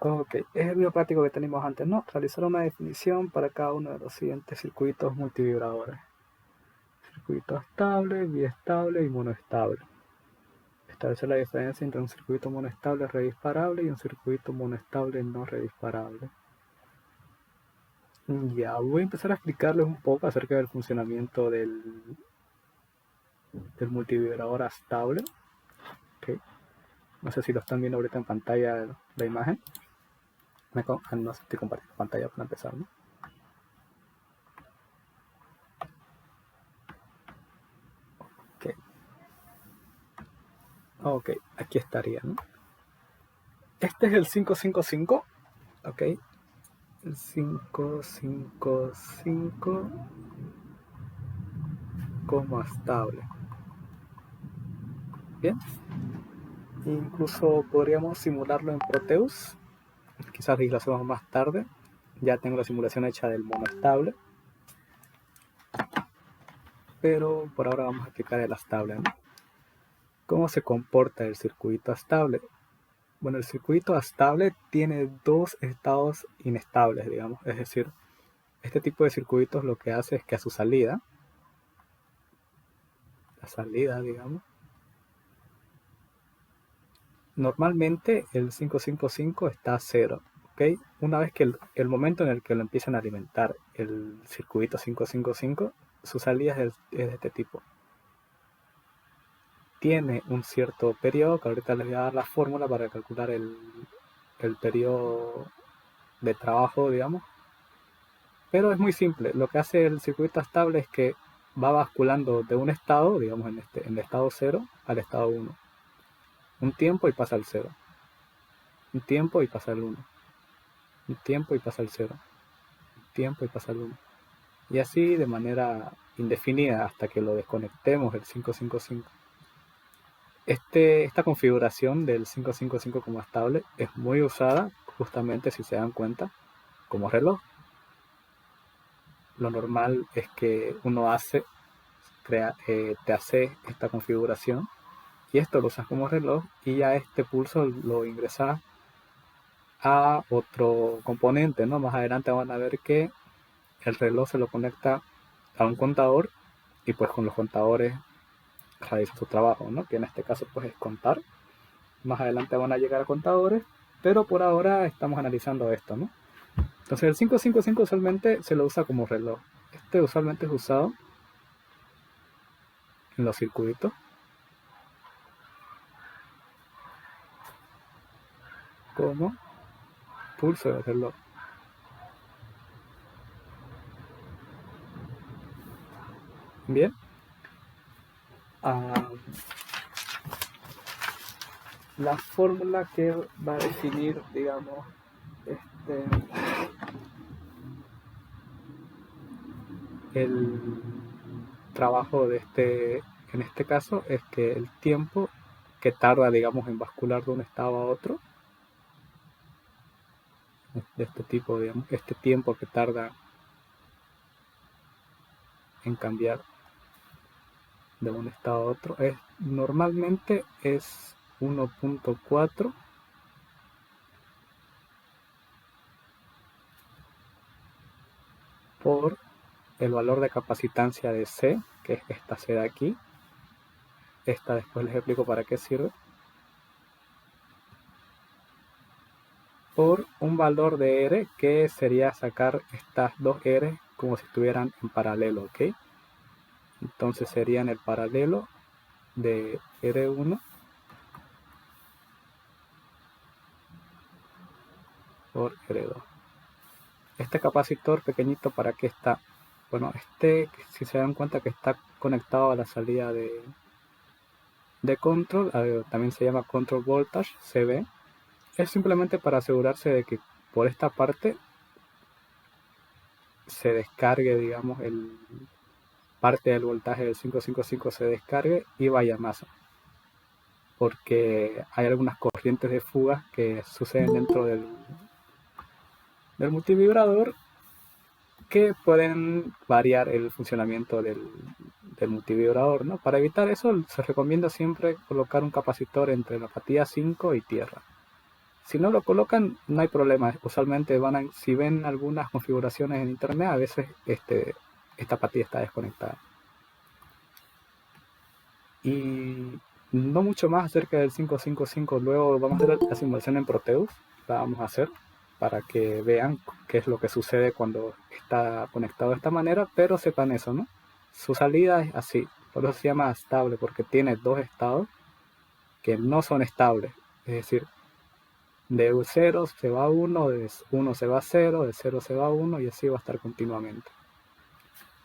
Ok, es el mismo práctico que teníamos antes, ¿no? Realizar una definición para cada uno de los siguientes circuitos multivibradores. Circuito estable, biestable y monoestable. Establecer la diferencia entre un circuito monoestable redisparable y un circuito monoestable no redisparable. Ya, voy a empezar a explicarles un poco acerca del funcionamiento del multivibrador estable. Okay. No sé si lo están viendo ahorita en pantalla la imagen. No sé, estoy compartiendo pantalla para empezar, ¿no? Ok. Ok, aquí estaría, ¿no? Este es el 555. Ok. El 555 como estable. Bien. Incluso podríamos simularlo en Proteus. Quizás lo hacemos más tarde. Ya tengo la simulación hecha del monoestable. Pero por ahora vamos a aplicar el estable, ¿no? ¿Cómo se comporta el circuito estable? Bueno, el circuito estable tiene dos estados inestables, digamos. Es decir, este tipo de circuitos lo que hace es que a su salida, digamos, normalmente el 555 está a 0, ¿ok? Una vez que el momento en el que lo empiezan a alimentar el circuito 555, su salida es de este tipo. Tiene un cierto periodo, que ahorita les voy a dar la fórmula para calcular el periodo de trabajo, digamos. Pero es muy simple. Lo que hace el circuito estable es que va basculando de un estado, digamos en el estado 0, al estado 1. Un tiempo y pasa al 0. Un tiempo y pasa al 1. Un tiempo y pasa al 0. Un tiempo y pasa al 1. Y así de manera indefinida hasta que lo desconectemos el 555. Esta configuración del 555 como estable es muy usada, justamente si se dan cuenta, como reloj. Lo normal es que uno te hace esta configuración y esto lo usas como reloj y ya este pulso lo ingresas a otro componente, ¿no? Más adelante van a ver que el reloj se lo conecta a un contador y pues con los contadores realiza su trabajo, ¿no? Que en este caso pues es contar. Más adelante van a llegar a contadores, pero por ahora estamos analizando esto, ¿no? Entonces el 555 usualmente se lo usa como reloj. Este usualmente es usado en los circuitos como pulso de reloj. Bien. La fórmula que va a definir, digamos, el trabajo de en este caso, es que el tiempo que tarda, digamos, en bascular de un estado a otro, de este tipo, digamos, este tiempo que tarda en cambiar de un estado a otro, normalmente es 1.4 por el valor de capacitancia de C, que es esta C de aquí. Esta después les explico para qué sirve. Por un valor de R, que sería sacar estas dos R como si estuvieran en paralelo, ¿ok? Entonces serían el paralelo de R1 por R2. Este capacitor pequeñito, ¿para qué está? Bueno, si se dan cuenta que está conectado a la salida de control, también se llama control voltage, CB. Es simplemente para asegurarse de que por esta parte se descargue, digamos, parte del voltaje del 555 se descargue y vaya masa. Porque hay algunas corrientes de fugas que suceden dentro del multivibrador que pueden variar el funcionamiento del multivibrador, ¿no? Para evitar eso se recomienda siempre colocar un capacitor entre la apatía 5 y tierra. Si no lo colocan, no hay problema. Usualmente si ven algunas configuraciones en internet, a veces esta patilla está desconectada. Y no mucho más acerca del 555. Luego vamos a hacer la simulación en Proteus. La vamos a hacer para que vean qué es lo que sucede cuando está conectado de esta manera, pero sepan eso, ¿no? Su salida es así, por eso se llama estable, porque tiene dos estados que no son estables, es decir, de 0 se va a 1, de 1 se va a 0, de 0 se va a 1 y así va a estar continuamente.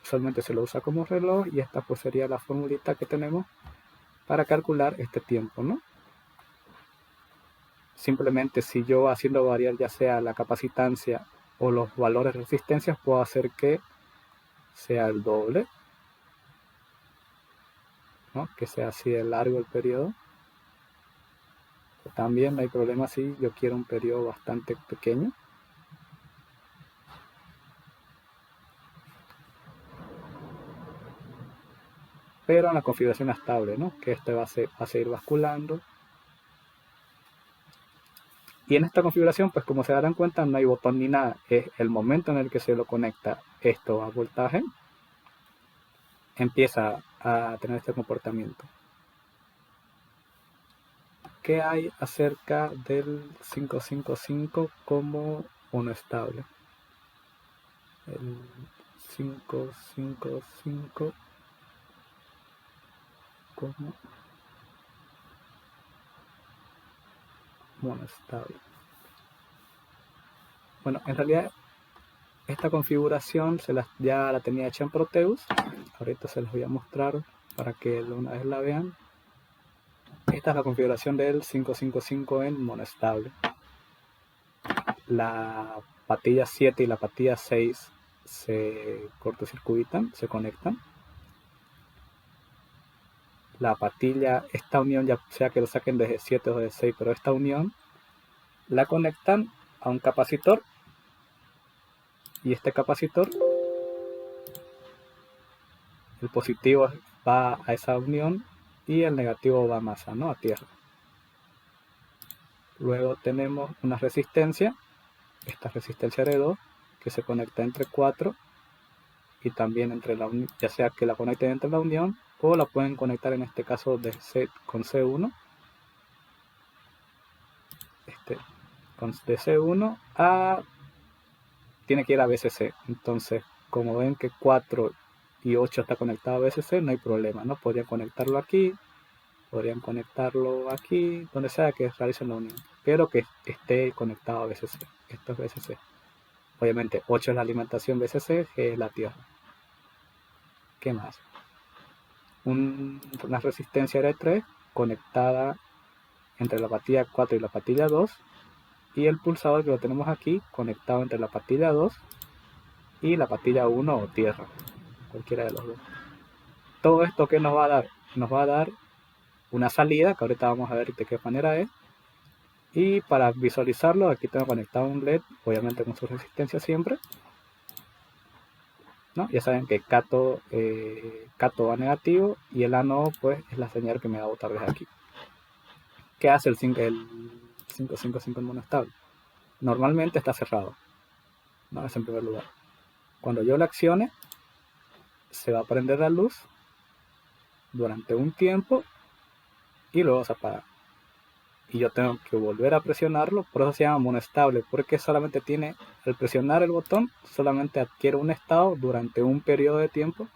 Usualmente se lo usa como reloj y esta pues sería la formulita que tenemos para calcular este tiempo, ¿no? Simplemente si yo haciendo variar ya sea la capacitancia o los valores de resistencias, puedo hacer que sea el doble, ¿no? Que sea así de largo el periodo. También no hay problema si yo quiero un periodo bastante pequeño. Pero en la configuración estable, ¿no? Que este va a seguir basculando. Y en esta configuración, pues como se darán cuenta, no hay botón ni nada. Es el momento en el que se lo conecta esto a voltaje, empieza a tener este comportamiento. ¿Qué hay acerca del 555 como uno estable? El 555 como monoestable. Bueno, en realidad esta configuración ya la tenía hecha en Proteus. Ahorita se las voy a mostrar para que una vez la vean. Esta es la configuración del 555 en monoestable. La patilla 7 y la patilla 6 se cortocircuitan, se conectan. La patilla, esta unión, ya sea que lo saquen desde 7 o de 6, pero esta unión la conectan a un capacitor y este capacitor, el positivo va a esa unión y el negativo va a masa, ¿no? A tierra. Luego tenemos una resistencia, esta resistencia de 2, que se conecta entre 4 y también entre la unión, ya sea que la conecten entre la unión o la pueden conectar en este caso con C1, con DC1 tiene que ir a BCC. Entonces, como ven que 4 y 8 está conectado a BCC, no hay problema, ¿no? Podrían conectarlo aquí, podrían conectarlo aquí, donde sea que realicen la unión, pero que esté conectado a BCC. Esto es BCC. Obviamente, 8 es la alimentación BCC, G es la tierra. ¿Qué más? Una resistencia de 3 conectada entre la patilla 4 y la patilla 2 y el pulsador que lo tenemos aquí conectado entre la patilla 2 y la patilla 1 o tierra, cualquiera de los dos. Todo esto que nos va a dar, nos va a dar una salida que ahorita vamos a ver de qué manera es, y para visualizarlo aquí tengo conectado un LED, obviamente con su resistencia siempre, ¿no? Ya saben que cato va negativo y el ánodo pues es la señal que me va a botar desde aquí. ¿Qué hace el 555 en monoestable? Normalmente está cerrado, ¿no? Es en primer lugar. Cuando yo lo accione, se va a prender la luz durante un tiempo y luego se apaga. Y yo tengo que volver a presionarlo, por eso se llama monoestable, porque solamente tiene, al presionar el botón, solamente adquiere un estado durante un periodo de tiempo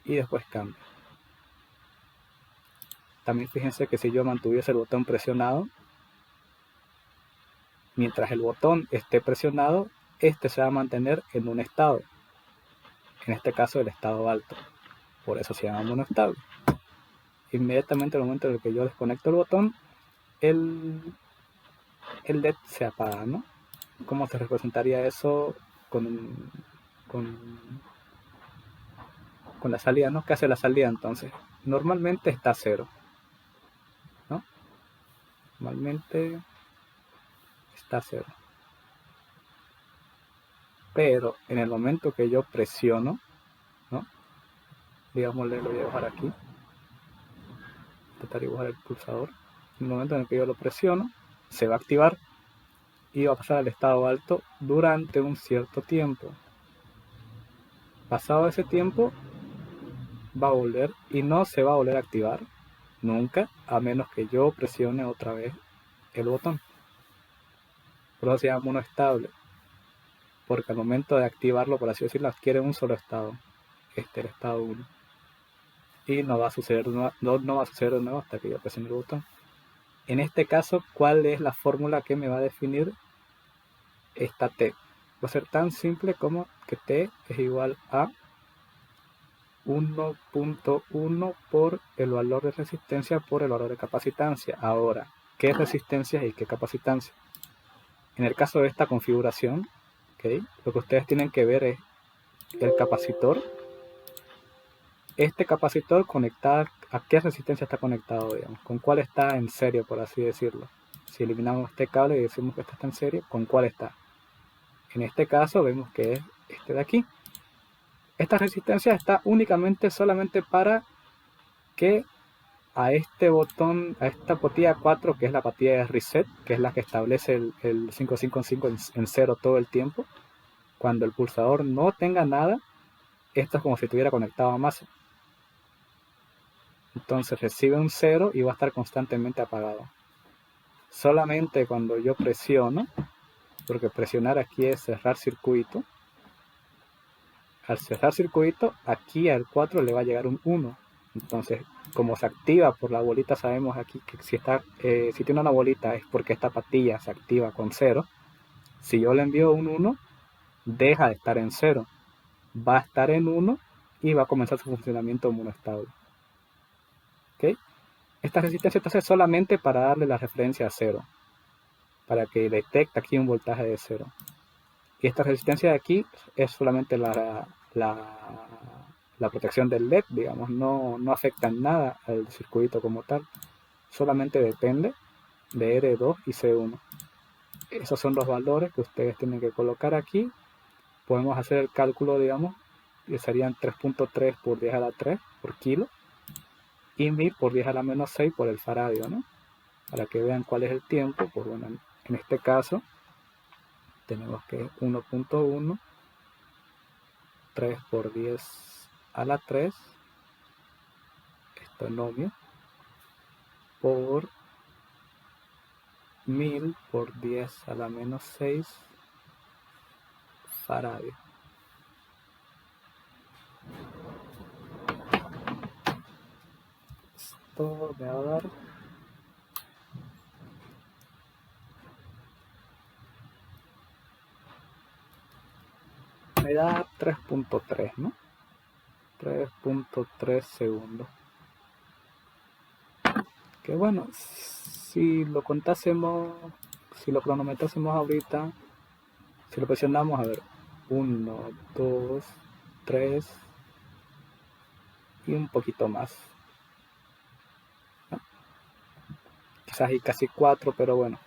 y después cambia. También fíjense que si yo mantuviese el botón presionado, mientras el botón esté presionado, este se va a mantener en un estado, en este caso el estado alto, por eso se llama monoestable. Inmediatamente al momento en el que yo desconecto el botón, el LED se apaga, ¿no? ¿Cómo se representaría eso con la salida, ¿no? ¿Qué hace la salida entonces? Normalmente está a 0, ¿no? Normalmente está a 0. Pero en el momento que yo presiono, ¿no? Digámosle, lo voy a dibujar aquí. Intentar dibujar el pulsador. En el momento en el que yo lo presiono, se va a activar y va a pasar al estado alto durante un cierto tiempo. Pasado ese tiempo va a volver y no se va a volver a activar nunca, a menos que yo presione otra vez el botón. Por eso se llama mono estable, porque al momento de activarlo, por así decirlo, adquiere un solo estado, el estado 1. Y no va a suceder no va a suceder de nuevo hasta que yo presione el botón. En este caso, ¿cuál es la fórmula que me va a definir esta T? Va a ser tan simple como que T es igual a 1.1 por el valor de resistencia por el valor de capacitancia. Ahora, ¿qué es resistencia y qué capacitancia? En el caso de esta configuración, ¿okay?, lo que ustedes tienen que ver es el capacitor. Este capacitor conectado, ¿a qué resistencia está conectado, digamos? ¿Con cuál está en serio, por así decirlo? Si eliminamos este cable y decimos que este está en serio, ¿con cuál está? En este caso vemos que es este de aquí. Esta resistencia está únicamente solamente para que a este botón, a esta patilla 4, que es la patilla de reset, que es la que establece el 555 en cero todo el tiempo. Cuando el pulsador no tenga nada, esto es como si estuviera conectado a masa. Entonces recibe un 0 y va a estar constantemente apagado. Solamente cuando yo presiono, porque presionar aquí es cerrar circuito, al cerrar circuito, aquí al 4 le va a llegar un 1. Entonces, como se activa por la bolita, sabemos aquí que si tiene una bolita es porque esta patilla se activa con 0. Si yo le envío un 1, deja de estar en 0. Va a estar en 1 y va a comenzar su funcionamiento monostable. ¿Okay? Esta resistencia está solamente para darle la referencia a 0, para que detecte aquí un voltaje de 0. Y esta resistencia de aquí es solamente la protección del LED, digamos, no afecta en nada al circuito como tal, solamente depende de R2 y C1. Esos son los valores que ustedes tienen que colocar aquí. Podemos hacer el cálculo, digamos, que serían 3.3 por 10 a la 3 por kilo y 1000 por 10 a la menos 6 por el faradio, ¿no? Para que vean cuál es el tiempo. Pues bueno, en este caso tenemos que 1.1, 3 por 10 a la 3, esto es novio, por 1000 por 10 a la menos 6 faradio. Esto me va a dar me da 3.3, ¿no? 3.3 segundos. Que bueno, si lo contásemos, si lo cronometrásemos ahorita, si lo presionamos, a ver, 1, 2, 3 y un poquito más, ¿no? Quizás y casi 4, pero bueno,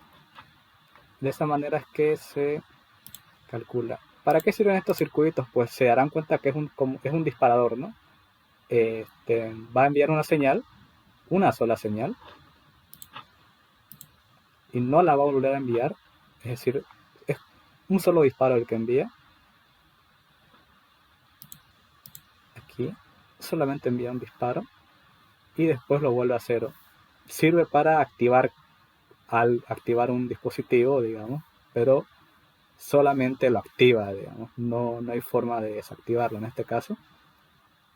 de esa manera es que se calcula. ¿Para qué sirven estos circuitos? Pues se darán cuenta que es un disparador, ¿no? Va a enviar una sola señal, y no la va a volver a enviar. Es decir, es un solo disparo el que envía. Aquí solamente envía un disparo y después lo vuelve a cero. Sirve para al activar un dispositivo, digamos, pero solamente lo activa, digamos. No hay forma de desactivarlo en este caso.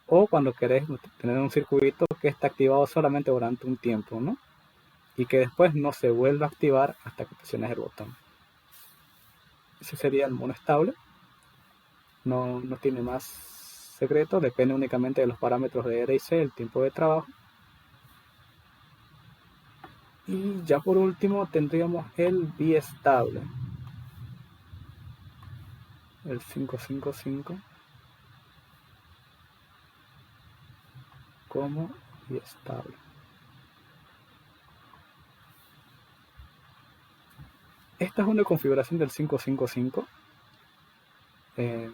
O cuando querés tener un circuito que está activado solamente durante un tiempo, ¿no? Y que después no se vuelva a activar hasta que presiones el botón. Ese sería el mono estable. No tiene más secreto, depende únicamente de los parámetros de R y C, el tiempo de trabajo. Y ya por último tendríamos el biestable, el 555 como biestable. Esta es una configuración del 555. Me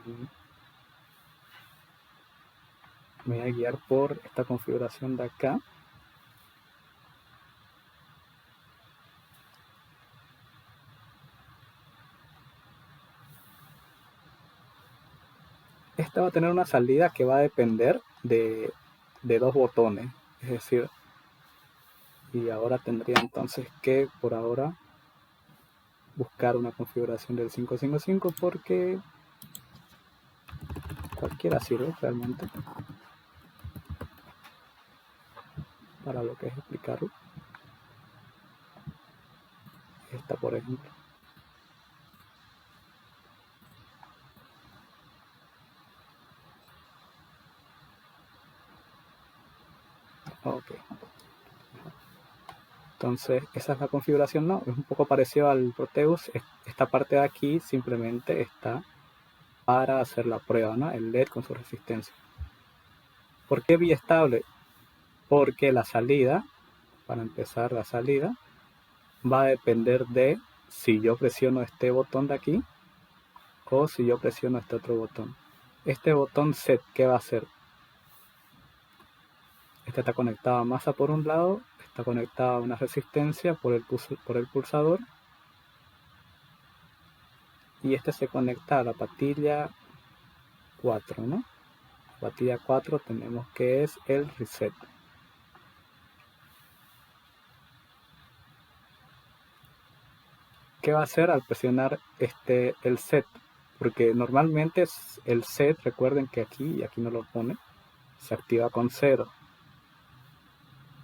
voy a guiar por esta configuración de acá. esta va a tener una salida que va a depender de dos botones. Es decir, y ahora tendría entonces que por ahora buscar una configuración del 555 porque cualquiera sirve realmente para lo que es explicarlo. Esta, por ejemplo. Ok. Entonces, esa es la configuración, ¿no? Es un poco parecido al Proteus. Esta parte de aquí simplemente está para hacer la prueba, ¿no? El LED con su resistencia. ¿Por qué biestable? Porque la salida, para empezar la salida, va a depender de si yo presiono este botón de aquí o si yo presiono este otro botón. Este botón set, ¿qué va a hacer? Este está conectado a masa por un lado, está conectado a una resistencia por el pulsador, y este se conecta a la patilla 4, ¿no? La patilla 4 tenemos que es el reset. ¿Qué va a hacer al presionar el set? Porque normalmente el set, recuerden que aquí, y aquí no lo pone, se activa con 0.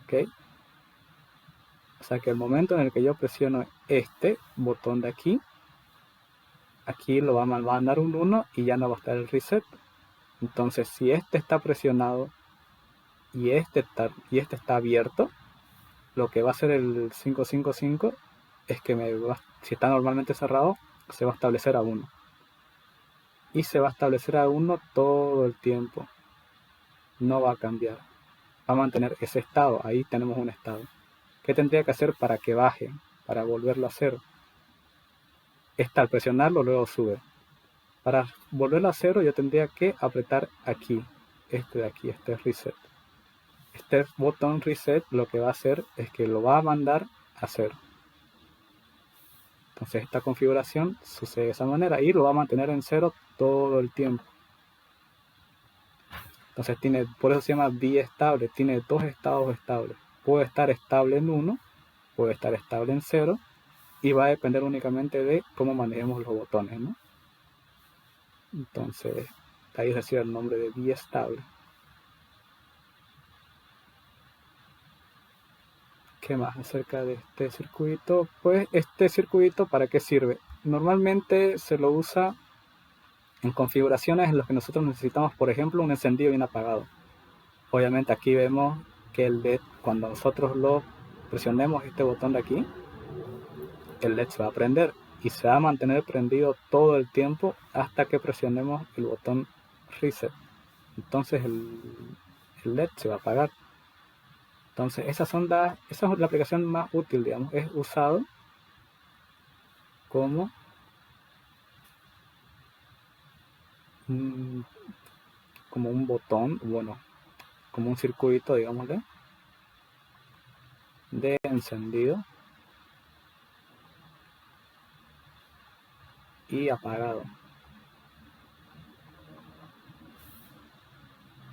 ¿Ok? O sea que el momento en el que yo presiono este botón de aquí, aquí lo va a mandar un 1 y ya no va a estar el reset. Entonces, si este está presionado y este está abierto, lo que va a hacer el 555 es que si está normalmente cerrado, se va a establecer a 1. Y se va a establecer a 1 todo el tiempo. No va a cambiar. Va a mantener ese estado. Ahí tenemos un estado. ¿Qué tendría que hacer para que baje? Para volverlo a hacer. Al presionarlo luego sube. Para volverlo a cero yo tendría que apretar aquí. Este de aquí, este reset. Este botón reset lo que va a hacer es que lo va a mandar a cero. Entonces esta configuración sucede de esa manera y lo va a mantener en cero todo el tiempo. Entonces por eso se llama biestable, tiene dos estados estables. Puede estar estable en 1, puede estar estable en 0 y va a depender únicamente de cómo manejemos los botones, ¿no? Entonces ahí recibe el nombre de biestable. ¿Qué más acerca de este circuito? Pues este circuito, ¿para qué sirve? Normalmente se lo usa en configuraciones en las que nosotros necesitamos, por ejemplo, un encendido y un apagado. Obviamente aquí vemos que el LED, cuando nosotros lo presionemos este botón de aquí, el LED se va a prender y se va a mantener prendido todo el tiempo hasta que presionemos el botón reset. Entonces el LED se va a apagar. Entonces esa es la aplicación más útil, digamos, es usado como como un botón, bueno, como un circuito, digámosle, de encendido y apagado.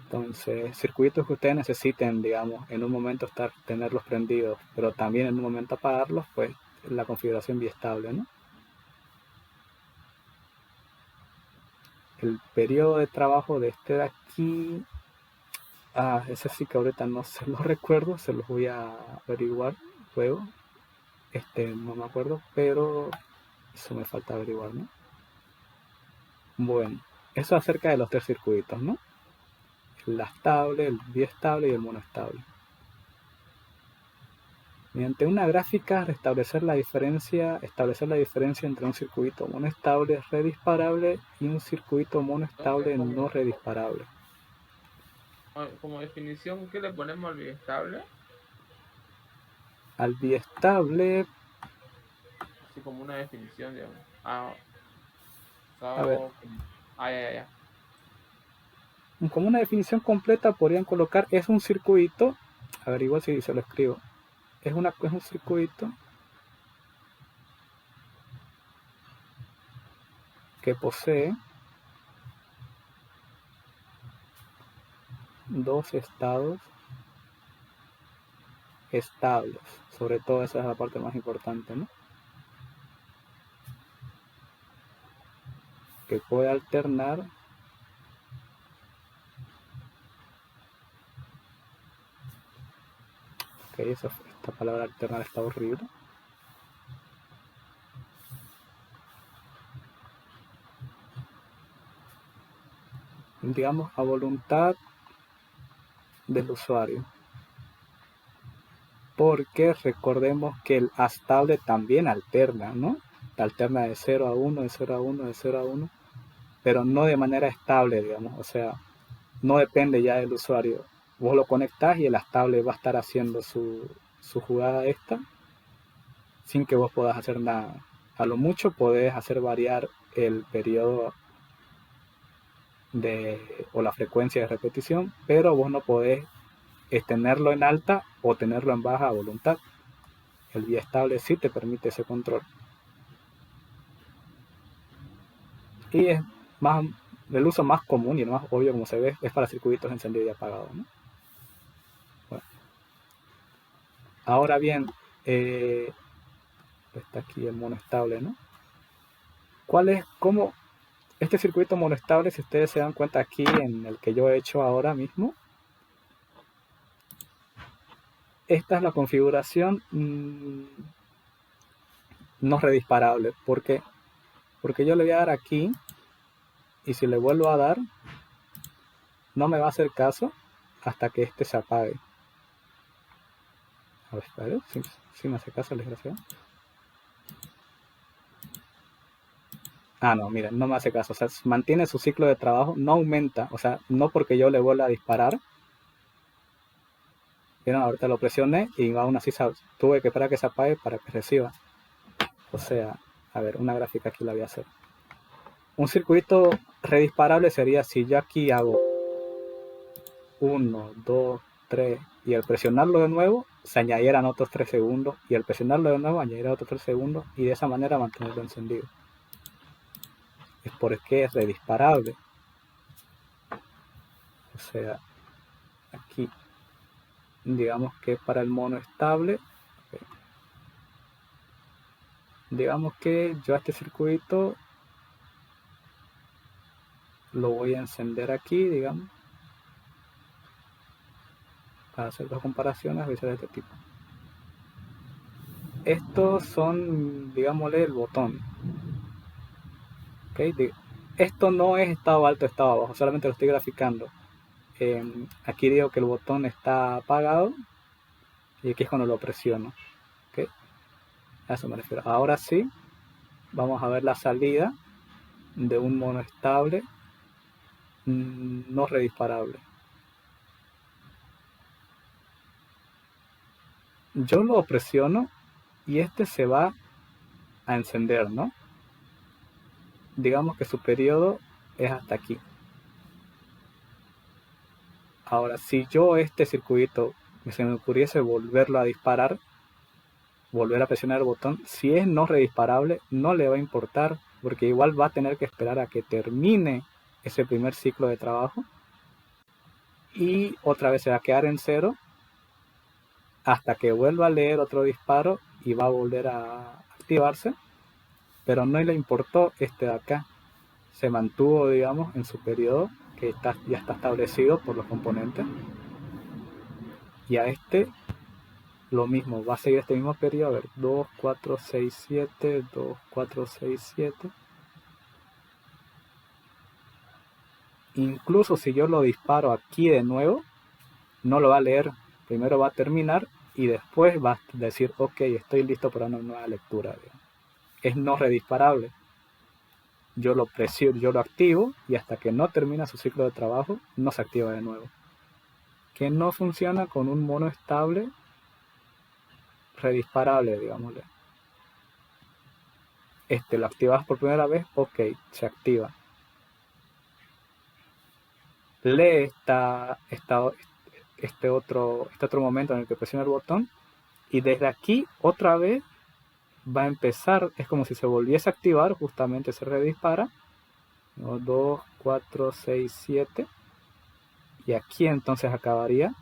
Entonces, circuitos que ustedes necesiten, digamos, en un momento tenerlos prendidos, pero también en un momento apagarlos, pues la configuración biestable, ¿no? El periodo de trabajo de este de aquí, ese sí que ahorita no se los recuerdo, se los voy a averiguar luego. No me acuerdo, pero eso me falta averiguar, ¿no? Bueno, eso acerca de los tres circuitos, ¿no? El estable, el biestable y el monoestable. Mediante una gráfica establecer la diferencia entre un circuito monoestable redisparable y un circuito monoestable no redisparable. Como definición, ¿qué le ponemos al biestable? Al biestable, Así como una definición, digamos. a ver, Ya. como una definición completa podrían colocar es un circuito, a ver, igual si se lo escribo, es un circuito que posee dos estados estables. Sobre todo esa es la parte más importante, ¿no? Que puede alternar ok, esta palabra alternar está horrible. Digamos a voluntad del usuario, porque recordemos que el astable también alterna, ¿no? Alterna de 0 a 1, de 0 a 1, de 0 a 1, pero no de manera estable, digamos, o sea, no depende ya del usuario. Vos lo conectás y el estable va a estar haciendo su jugada esta sin que vos puedas hacer nada. A lo mucho podés hacer variar el periodo o la frecuencia de repetición, pero vos no podés tenerlo en alta o tenerlo en baja a voluntad. El biestable sí te permite ese control. Y es más, el uso más común y el más obvio, como se ve, es para circuitos encendidos y apagados, ¿no? Bueno. Ahora bien, está aquí el monoestable, ¿no? ¿Cuál es, cómo, este circuito monoestable, si ustedes se dan cuenta aquí en el que yo he hecho ahora mismo, esta es la configuración no redisparable. ¿Por qué? Porque yo le voy a dar aquí y si le vuelvo a dar, no me va a hacer caso hasta que este se apague. A ver, espera, si me hace caso el desgraciado. Ah, no, miren, no me hace caso. O sea, mantiene su ciclo de trabajo, no aumenta. O sea, no porque yo le vuelva a disparar. Vieron, ahorita lo presioné y aún así tuve que esperar que se apague para que reciba. O sea, a ver, una gráfica aquí la voy a hacer. Un circuito redisparable sería si yo aquí hago 1, 2, 3 y al presionarlo de nuevo se añadieran otros 3 segundos y al presionarlo de nuevo añadirá otros 3 segundos y de esa manera mantenerlo encendido. Es porque es redisparable. O sea, aquí digamos que para el mono estable, okay, digamos que yo a este circuito lo voy a encender aquí, digamos, para hacer dos comparaciones de este tipo. Estos son, digámosle, el botón. ¿Okay? Esto no es estado alto, estado bajo, solamente lo estoy graficando. Aquí digo que el botón está apagado y aquí es cuando lo presiono. ¿Okay? A eso me refiero. Ahora sí, vamos a ver la salida de un mono estable no redisparable. Yo lo presiono y este se va a encender, ¿no? Digamos que su periodo es hasta aquí. Ahora, si yo este circuito se me ocurriese volverlo a disparar, volver a presionar el botón, si es no redisparable, no le va a importar, porque igual va a tener que esperar a que termine ese primer ciclo de trabajo y otra vez se va a quedar en cero hasta que vuelva a leer otro disparo y va a volver a activarse, pero no le importó este de acá, se mantuvo, digamos, en su periodo que ya está establecido por los componentes y a este lo mismo, va a seguir este mismo periodo, a ver, 2, 4, 6, 7, 2, 4, 6, 7. Incluso si yo lo disparo aquí de nuevo, no lo va a leer, primero va a terminar y después va a decir, ok, estoy listo para una nueva lectura. Es no redisparable. Yo lo presiono, yo lo activo y hasta que no termina su ciclo de trabajo, no se activa de nuevo. Que no funciona con un mono estable redisparable, digámosle. Lo activas por primera vez, ok, se activa. Lee este otro momento en el que presiona el botón y desde aquí otra vez va a empezar, es como si se volviese a activar, justamente se redispara, 2, 4, 6, 7 y aquí entonces acabaría,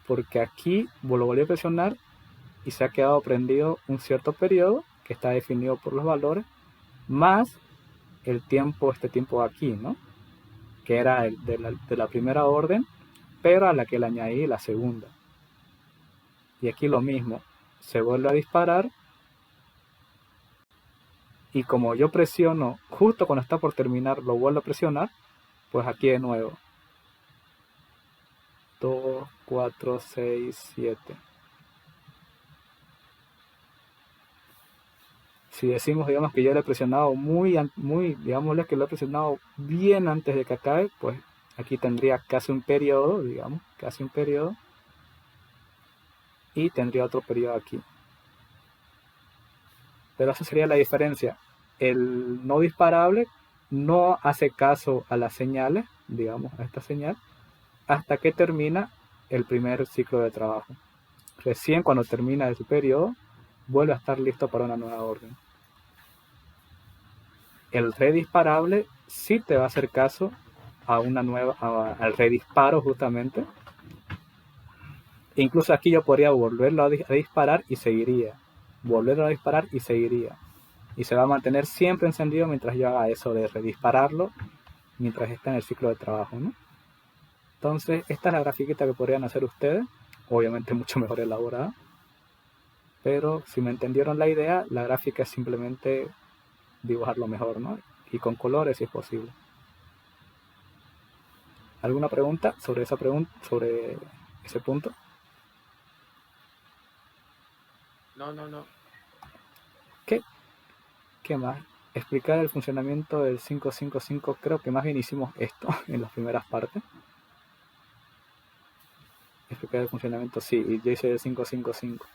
porque aquí lo volví a presionar y se ha quedado prendido un cierto periodo que está definido por los valores, más el tiempo, este tiempo aquí, ¿no? Que era el de la primera orden, pero a la que le añadí la segunda. Y aquí lo mismo, se vuelve a disparar y como yo presiono, justo cuando está por terminar, lo vuelvo a presionar, pues aquí de nuevo. 2, 4, 6, 7. Si decimos, digamos, que yo lo he presionado digámosle que lo he presionado bien antes de que acabe, pues aquí tendría casi un periodo, digamos, casi un periodo, y tendría otro periodo aquí. Pero esa sería la diferencia. El no disparable no hace caso a las señales, digamos, a esta señal, hasta que termina el primer ciclo de trabajo. Recién cuando termina ese periodo, vuelve a estar listo para una nueva orden. El redisparable sí te va a hacer caso a una nueva, al redisparo justamente. Incluso aquí yo podría volverlo a disparar y seguiría. Volverlo a disparar y seguiría. Y se va a mantener siempre encendido mientras yo haga eso de redispararlo mientras está en el ciclo de trabajo, ¿no? Entonces, esta es la grafiquita que podrían hacer ustedes. Obviamente mucho mejor elaborada. Pero si me entendieron la idea, la gráfica es simplemente dibujarlo mejor, ¿no? Y con colores si es posible. ¿Alguna pregunta sobre sobre ese punto? No. ¿Qué más? Explicar el funcionamiento del 555. Creo que más bien hicimos esto en las primeras partes. Explicar el funcionamiento, sí, y yo hice el 555.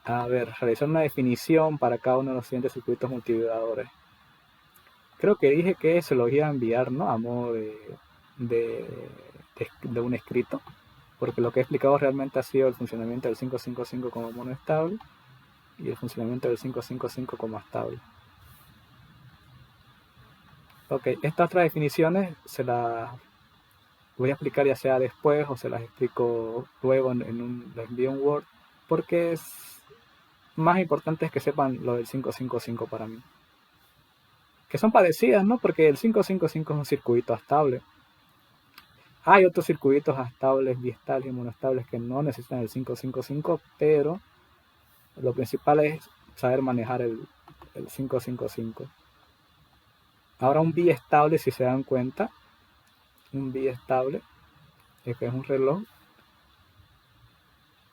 A ver, realizar una definición para cada uno de los siguientes circuitos multivibradores. Creo que dije que se los iba a enviar, ¿no? A modo de un escrito, porque lo que he explicado realmente ha sido el funcionamiento del 555 como monoestable y el funcionamiento del 555 como estable. Ok, estas otras definiciones se las voy a explicar ya sea después o se las explico luego les envío un Word, porque es más importante es que sepan lo del 555 para mí. Que son parecidas, ¿no? Porque el 555 es un circuito estable. Hay otros circuitos estables, biestables y monoestables que no necesitan el 555, pero lo principal es saber manejar el 555. Ahora un biestable, si se dan cuenta, un biestable, que es un reloj.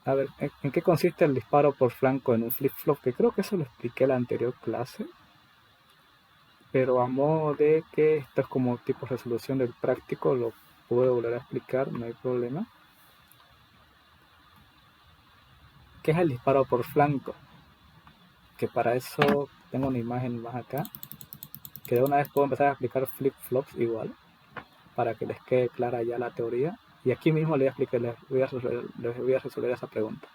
A ver, ¿en qué consiste el disparo por flanco en un flip-flop? Que creo que eso lo expliqué en la anterior clase. Pero a modo de que esto es como tipo resolución del práctico, lo puedo volver a explicar, no hay problema. ¿Qué es el disparo por flanco? Que para eso tengo una imagen más acá. Que de una vez puedo empezar a explicar flip-flops igual, para que les quede clara ya la teoría. Y aquí mismo les voy a resolver esa pregunta.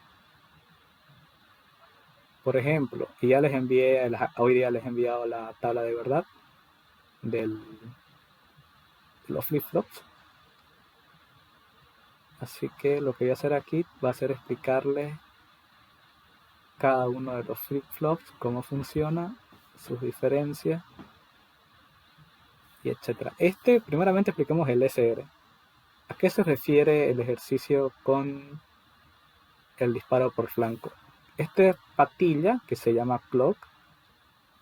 Por ejemplo, y ya les envié, hoy día les he enviado la tabla de verdad de los flip-flops. Así que lo que voy a hacer aquí va a ser explicarles cada uno de los flip-flops, cómo funciona, sus diferencias, y etcétera. Primeramente expliquemos el SR. ¿A qué se refiere el ejercicio con el disparo por flanco? Esta patilla, que se llama clock,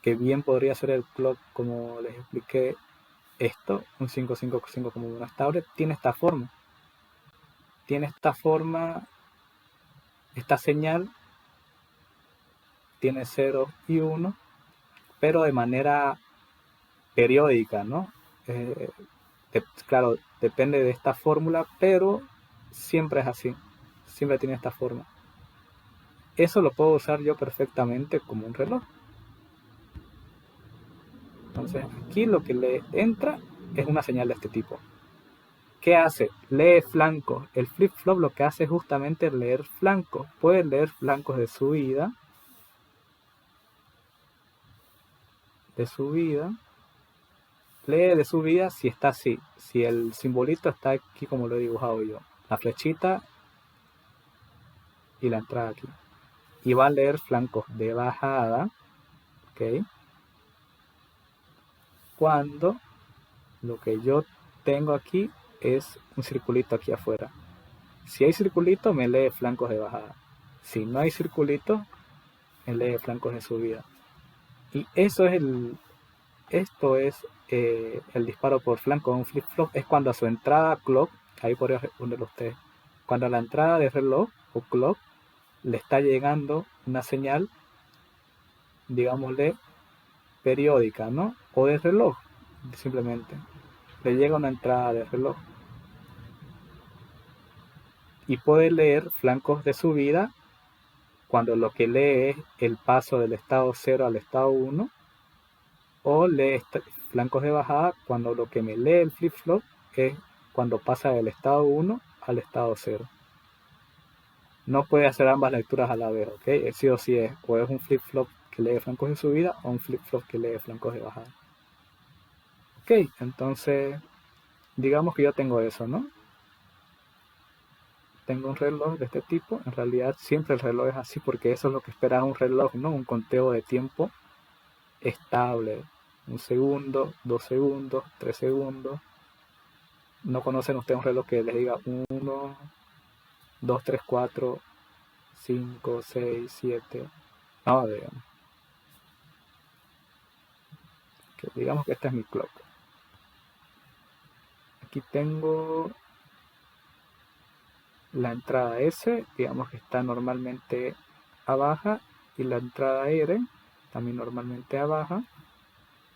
que bien podría ser el clock como les expliqué, un 555 como una estable, tiene esta forma. Tiene esta forma, esta señal, tiene 0 y 1, pero de manera periódica, ¿no? Claro, depende de esta fórmula, pero siempre es así, siempre tiene esta forma. Eso lo puedo usar yo perfectamente como un reloj. Entonces aquí lo que le entra es una señal de este tipo. ¿Qué hace? Lee flancos. El flip-flop lo que hace es justamente leer flancos. Puede leer flancos de subida, lee de subida si está así, si el simbolito está aquí como lo he dibujado yo, la flechita y la entrada aquí. Y va a leer flancos de bajada, ¿ok? Cuando lo que yo tengo aquí es un circulito aquí afuera. Si hay circulito, me lee flancos de bajada. Si no hay circulito, me lee flancos de subida. Y esto es el disparo por flanco de un flip-flop. Es cuando a su entrada clock, ahí podría responderlo usted, cuando a la entrada de reloj o clock le está llegando una señal, digámosle, periódica, ¿no? O de reloj, simplemente. Le llega una entrada de reloj. Y puede leer flancos de subida cuando lo que lee es el paso del estado 0 al estado 1, o lee flancos de bajada cuando lo que me lee el flip-flop es cuando pasa del estado 1 al estado 0. No puede hacer ambas lecturas a la vez, ¿ok? Sí o sí es, o es un flip-flop que lee flancos de subida o un flip-flop que lee flancos de bajada. Ok, entonces digamos que yo tengo eso, ¿no? Tengo un reloj de este tipo. En realidad siempre el reloj es así porque eso es lo que espera un reloj, ¿no? Un conteo de tiempo estable. 1 segundo, 2 segundos, 3 segundos. ¿No conocen ustedes un reloj que les diga 1, 2, 3, 4, 5, 6, 7? No, digamos que esta es mi clock. Aquí tengo la entrada S, digamos que está normalmente a baja, y la entrada R también normalmente a baja.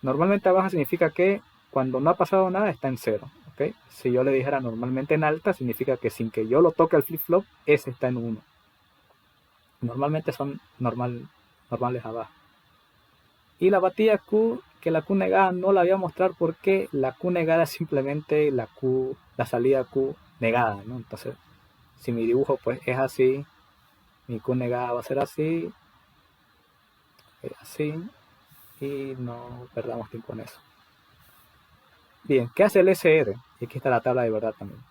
Normalmente a baja significa que cuando no ha pasado nada está en 0, ¿ok? Si yo le dijera normalmente en alta, significa que sin que yo lo toque al flip-flop, S está en 1. Normalmente son normales a baja. Y la batilla Q, que la Q negada no la voy a mostrar porque la Q negada es simplemente la salida Q negada, ¿no? Entonces, si mi dibujo pues es así, mi Q negada va a ser así, así, y no perdamos tiempo en eso. Bien, ¿qué hace el SR? Y aquí está la tabla de verdad también.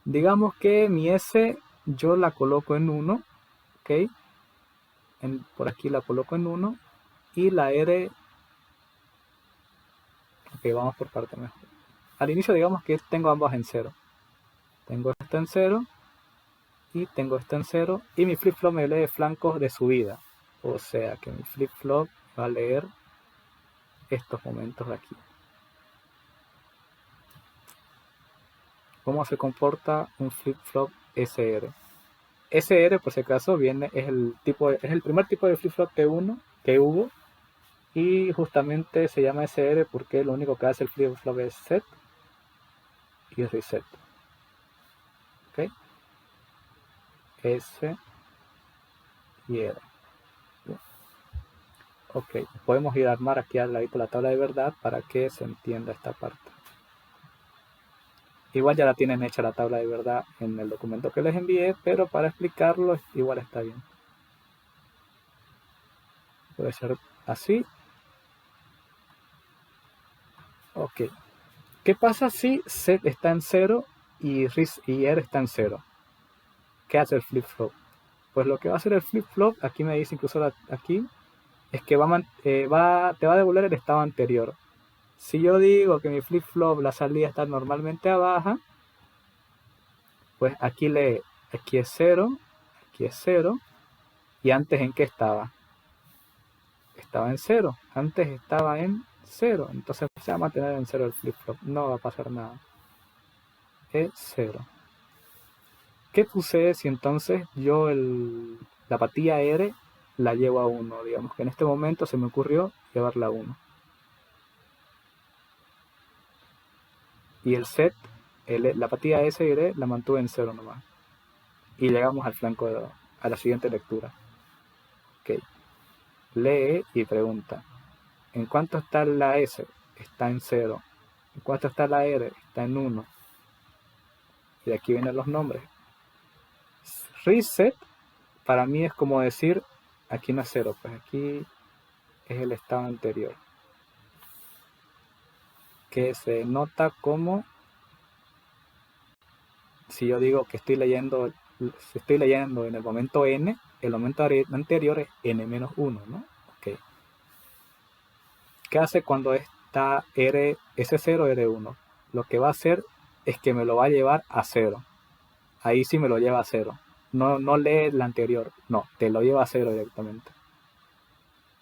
Digamos que mi S yo la coloco en 1, ¿ok? Por aquí la coloco en 1, y la R, ok, vamos por parte mejor. Al inicio digamos que tengo ambas en 0. Tengo esto en 0 y tengo esto en 0, y mi flip-flop me lee flancos de subida. O sea que mi flip-flop va a leer estos momentos de aquí. ¿Cómo se comporta un flip-flop SR? SR, por si acaso, es el primer tipo de flip-flop que hubo, y justamente se llama SR porque lo único que hace el flip-flop es set y reset. ¿Ok? S y R. Bien. Ok, podemos ir a armar aquí al ladito la tabla de verdad para que se entienda esta parte. Igual ya la tienen hecha la tabla de verdad en el documento que les envié, pero para explicarlo igual está bien. Puede ser así. Ok. ¿Qué pasa si set está en 0 y R está en 0? ¿Qué hace el flip-flop? Pues lo que va a hacer el flip-flop, aquí me dice incluso aquí, es que te va a devolver el estado anterior. Si yo digo que mi flip-flop, la salida está normalmente a baja, pues aquí es 0, aquí es 0, y antes ¿en qué estaba? Estaba en 0, antes estaba en 0, entonces se va a mantener en 0 el flip-flop, no va a pasar nada. Es 0. ¿Qué sucede si entonces yo la patilla R la llevo a 1? Digamos que en este momento se me ocurrió llevarla a 1. Y el set, la patilla S y R la mantuve en 0 nomás. Y llegamos al flanco a la siguiente lectura. Ok. Lee y pregunta. ¿En cuánto está la S? Está en 0. ¿En cuánto está la R? Está en 1. Y de aquí vienen los nombres. Reset para mí es como decir, aquí no es 0, pues aquí es el estado anterior. que se nota como si yo digo que estoy leyendo en el momento n, el momento anterior es n-1, ¿no? Okay. ¿Qué hace cuando está S0, R1? Lo que va a hacer es que me lo va a llevar a 0. Ahí sí me lo lleva a 0. No lee el anterior, no, te lo lleva a 0 directamente.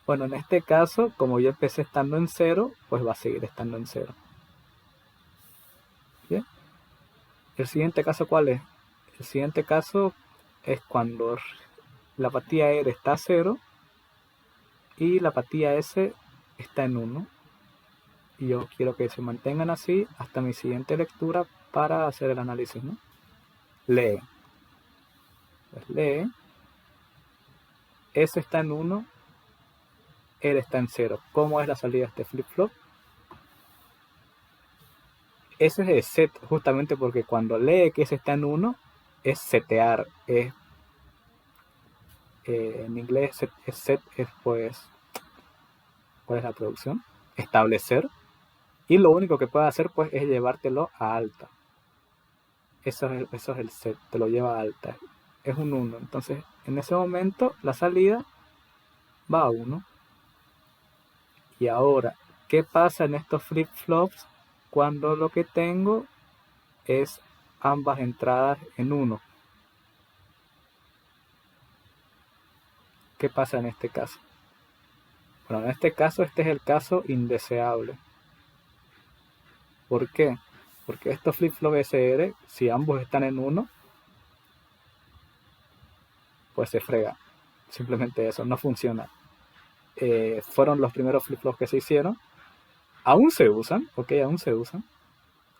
Bueno, en este caso, como yo empecé estando en 0, pues va a seguir estando en 0. Bien. El siguiente caso, ¿cuál es? El siguiente caso es cuando la apatía R está a 0 y la apatía S está en 1. Y yo quiero que se mantengan así hasta mi siguiente lectura para hacer el análisis, ¿no? Lee. Pues lee. S está en 1, R está en 0. ¿Cómo es la salida de este flip-flop? Ese es el set, justamente porque cuando lee que S está en 1, es setear. En inglés set es pues, ¿cuál es la traducción? Establecer. Y lo único que puede hacer pues es llevártelo a alta. Eso es el set, te lo lleva a alta. Es un 1. Entonces, en ese momento, la salida va a 1. Y ahora, ¿qué pasa en estos flip-flops cuando lo que tengo es ambas entradas en 1? ¿Qué pasa en este caso? Bueno, en este caso, este es el caso indeseable. ¿Por qué? Porque estos flip-flop SR, si ambos están en 1, pues se frega. Simplemente eso, no funciona. Fueron los primeros flip-flops que se hicieron. Aún se usan, ok, aún se usan.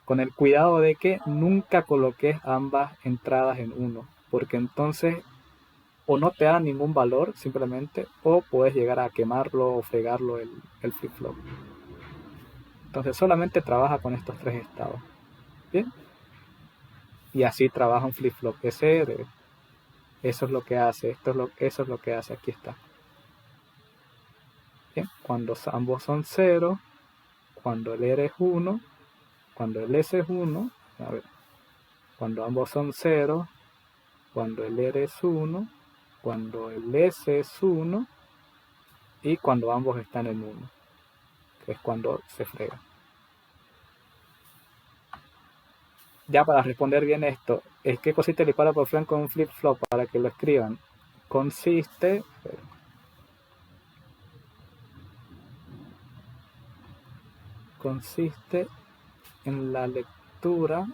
Con el cuidado de que nunca coloques ambas entradas en 1, porque entonces o no te da ningún valor simplemente, o puedes llegar a quemarlo o fregarlo el flip-flop. Entonces solamente trabaja con estos tres estados. Bien. Y así trabaja un flip-flop SR. Eso es lo que hace. Eso es lo que hace. Aquí está. Bien. Cuando ambos son 0, cuando el R es 1, cuando el S es 1, a ver, cuando ambos son 0, cuando el R es 1, cuando el S es 1 y cuando ambos están en 1, que es cuando se frega. Ya para responder bien esto, ¿qué consiste el disparo por flanco en un flip-flop? Para que lo escriban. Consiste en la lectura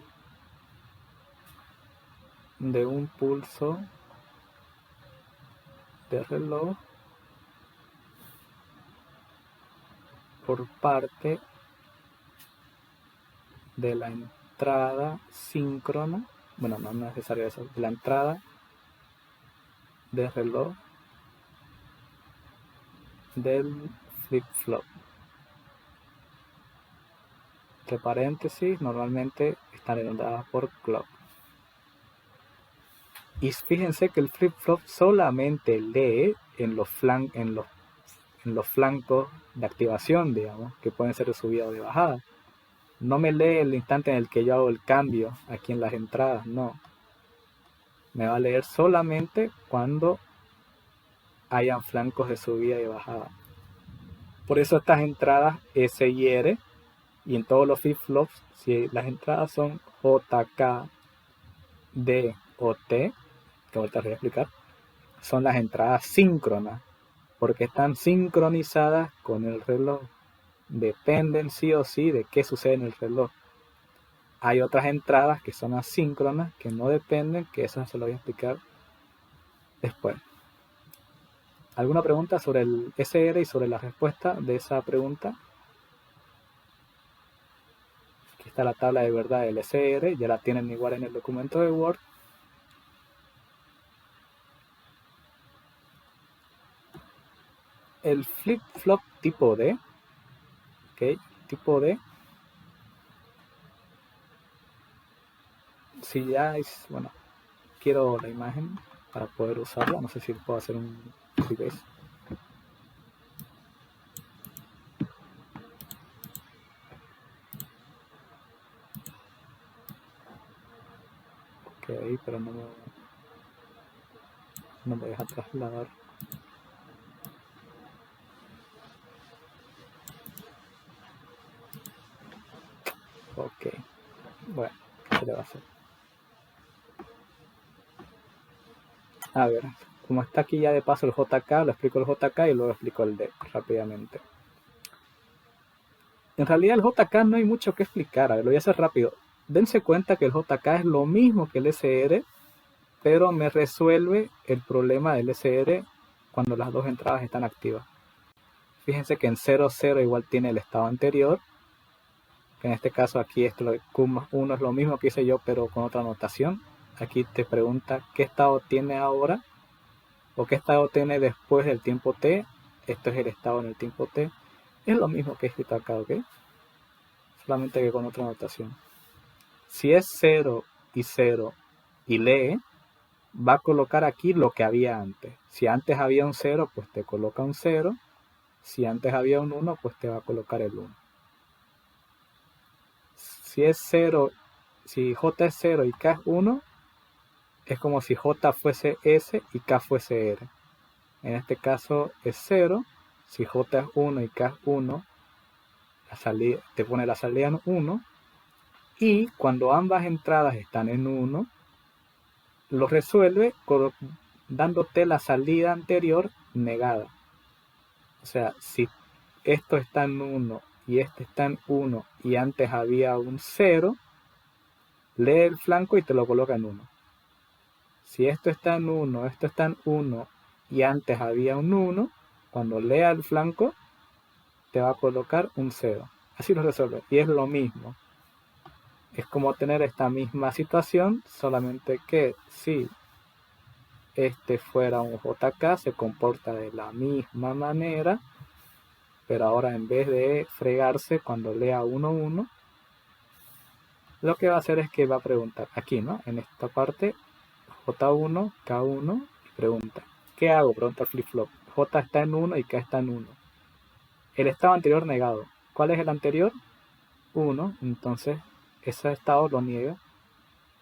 de un pulso de reloj por parte de la entrada síncrona, bueno, no es necesario eso, de la entrada de reloj del flip-flop. Entre paréntesis, normalmente están denotadas por clock. Y fíjense que el flip-flop solamente lee en los flancos de activación, digamos, que pueden ser de subida o de bajada. No me lee el instante en el que yo hago el cambio aquí en las entradas, no. Me va a leer solamente cuando hayan flancos de subida y bajada. Por eso estas entradas S y R, y en todos los flip-flops, si las entradas son J, K, D o T, que ahorita voy a explicar, son las entradas síncronas, porque están sincronizadas con el reloj. Dependen sí o sí de qué sucede en el reloj. Hay otras entradas que son asíncronas, que no dependen, que eso se lo voy a explicar después. ¿Alguna pregunta sobre el SR y sobre la respuesta de esa pregunta? Aquí está la tabla de verdad del SR, ya la tienen igual en el documento de Word. El flip-flop tipo D, ¿ok? Tipo D, si ya es, bueno, quiero la imagen para poder usarla, no sé si puedo hacer un copy-paste. ahí, pero no me deja trasladar. Ok, bueno, ¿qué se le va a hacer? A ver, como está aquí ya de paso el JK, lo explico el JK y luego explico el D rápidamente. En realidad el JK no hay mucho que explicar, a ver, lo voy a hacer rápido. Dense cuenta que el JK es lo mismo que el SR, pero me resuelve el problema del SR cuando las dos entradas están activas. Fíjense que en 0, 0 igual tiene el estado anterior, que en este caso aquí esto, Q más 1 es lo mismo que hice yo, pero con otra notación. Aquí te pregunta qué estado tiene ahora, o qué estado tiene después del tiempo t. Esto es el estado en el tiempo t. Es lo mismo que he escrito acá, ¿ok? Solamente que con otra notación. Si es 0 y 0 y lee, va a colocar aquí lo que había antes. Si antes había un 0, pues te coloca un 0. Si antes había un 1, pues te va a colocar el 1. Si es 0, si J es 0 y K es 1, es como si J fuese S y K fuese R. En este caso es 0. Si J es 1 y K es 1, la salida, te pone la salida en 1. Y cuando ambas entradas están en 1, lo resuelve dándote la salida anterior negada. O sea, si esto está en 1 y este está en 1 y antes había un 0, lee el flanco y te lo coloca en 1. Si esto está en 1, esto está en 1 y antes había un 1, cuando lea el flanco te va a colocar un 0. Así lo resuelve. Y es lo mismo. Es como tener esta misma situación, solamente que si este fuera un JK se comporta de la misma manera, pero ahora en vez de fregarse cuando lea 1, 1, lo que va a hacer es que va a preguntar aquí, ¿no? En esta parte, J1, K1, y pregunta, ¿qué hago? Pregunta el flip-flop. J está en 1 y K está en 1. El estado anterior negado. ¿Cuál es el anterior? 1. Entonces, ese estado lo niega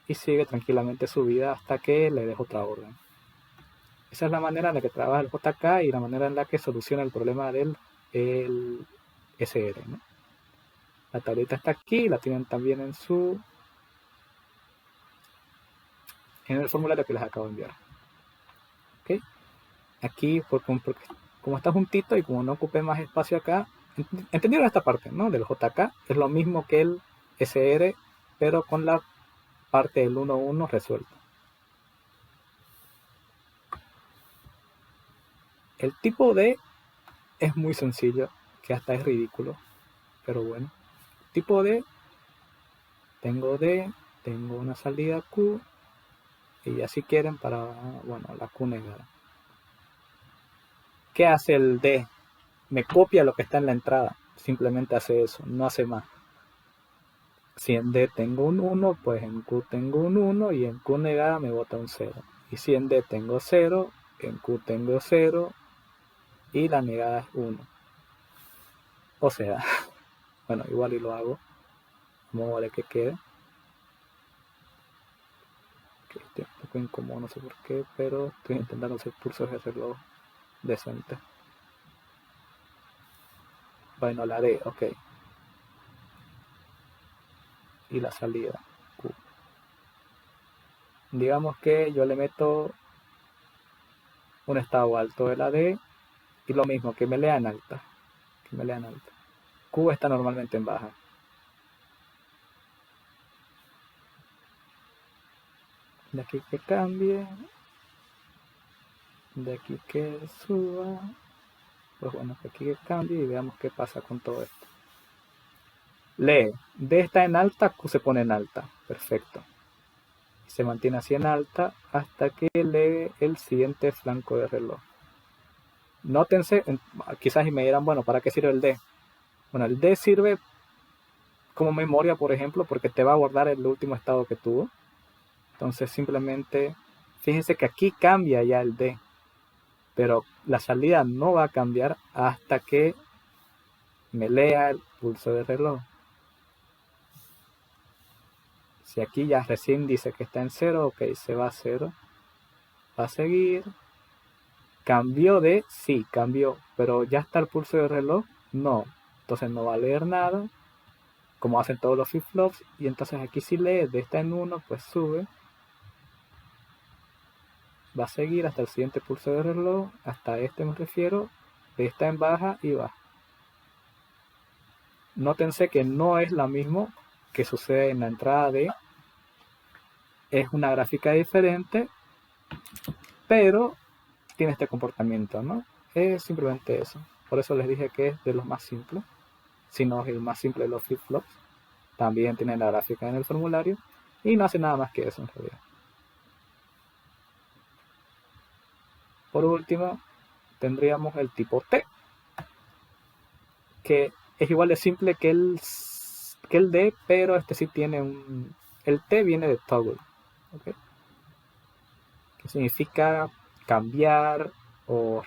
y sigue tranquilamente su vida hasta que le deje otra orden. Esa es la manera en la que trabaja el JK y la manera en la que soluciona el problema del SR, ¿no? La tableta está aquí, la tienen también en el formulario que les acabo de enviar. ¿Okay? Aquí, como está juntito y como no ocupé más espacio acá, ¿entendieron esta parte, no? Del JK es lo mismo que el SR, pero con la parte del 1-1 resuelta. El tipo D es muy sencillo, que hasta es ridículo, pero bueno. Tipo D, tengo una salida Q, y ya si quieren para, bueno, la Q negada. ¿Qué hace el D? Me copia lo que está en la entrada, simplemente hace eso, no hace más. Si en D tengo un 1, pues en Q tengo un 1 y en Q negada me bota un 0. Y si en D tengo 0, en Q tengo 0 y la negada es 1. O sea, bueno, igual y lo hago. Vamos a ver que quede. Estoy un poco incómodo, no sé por qué, pero estoy intentando hacer pulsos y hacerlo decente. Bueno, la D, ok. Y la salida, Q. Digamos que yo le meto un estado alto de la D y lo mismo, que me lean alta. Q está normalmente en baja. De aquí que cambie, de aquí que suba, pues bueno, de aquí que cambie y veamos qué pasa con todo esto. Lee, D está en alta, Q se pone en alta, perfecto. Se mantiene así en alta hasta que lee el siguiente flanco de reloj. Nótense, quizás y me dirán, bueno, ¿para qué sirve el D? Bueno, el D sirve como memoria, por ejemplo, porque te va a guardar el último estado que tuvo. Entonces simplemente, fíjense que aquí cambia ya el D, pero la salida no va a cambiar hasta que me lea el pulso de reloj. Si aquí ya recién dice que está en 0, ok, se va a 0. Va a seguir. Cambió de, sí, cambió, pero ya está el pulso del reloj, no. Entonces no va a leer nada, como hacen todos los flip-flops. Y entonces aquí si lee de está en 1, pues sube. Va a seguir hasta el siguiente pulso del reloj, hasta este me refiero, de está en baja y baja. Nótense que no es lo mismo que sucede en la entrada de, es una gráfica diferente, pero tiene este comportamiento, ¿no? Es simplemente eso. Por eso les dije que es de los más simples, si no es el más simple de los flip-flops. También tiene la gráfica en el formulario y no hace nada más que eso en realidad. Por último, tendríamos el tipo T, que es igual de simple que el D, pero este sí tiene un... El T viene de toggle, ¿okay? Que significa cambiar o...